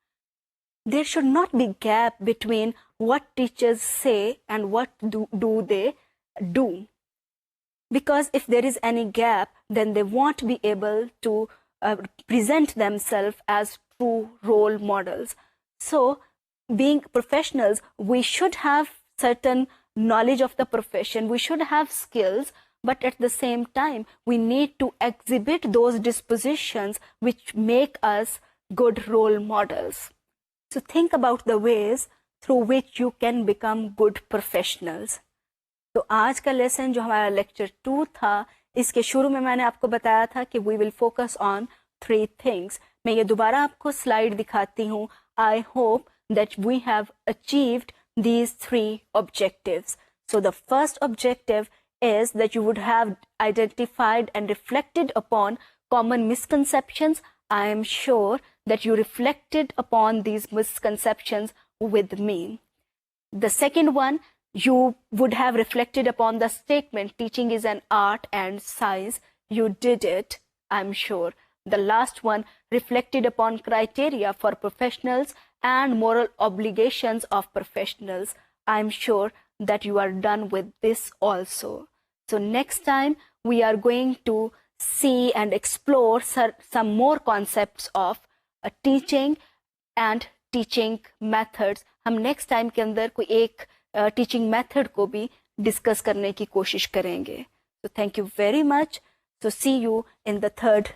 There should not be gap between what teachers say and what do they do. Because if there is any gap, then they won't be able to present themselves as true role models. So, being professionals, we should have certain knowledge of the profession, we should have skills, but at the same time, we need to exhibit those dispositions which make us good role models. So think about the ways through which you can become good professionals. تو آج کا lesson جو ہمارا lecture 2 تھا، اس کے شروع میں نے آپ کو بتایا تھا کہ we will focus on 3 things. میں یہ دوبارہ آپ کو سلائیڈ دکھاتی ہوں. I hope that we have achieved these 3 objectives. So the first objective is that you would have identified and reflected upon common misconceptions. I am sure that you reflected upon these misconceptions with me. The second one, you would have reflected upon the statement, teaching is an art and science. You did it, I'm sure. The last one, reflected upon criteria for professionals and moral obligations of professionals. I'm sure that you are done with this also. So next time we are going to see and explore some more concepts of teaching and teaching methods. ہم next time کے اندر کوئی ایک teaching method کو بھی discuss کرنے کی کوشش کریں گے. So thank you very much. So see you in the third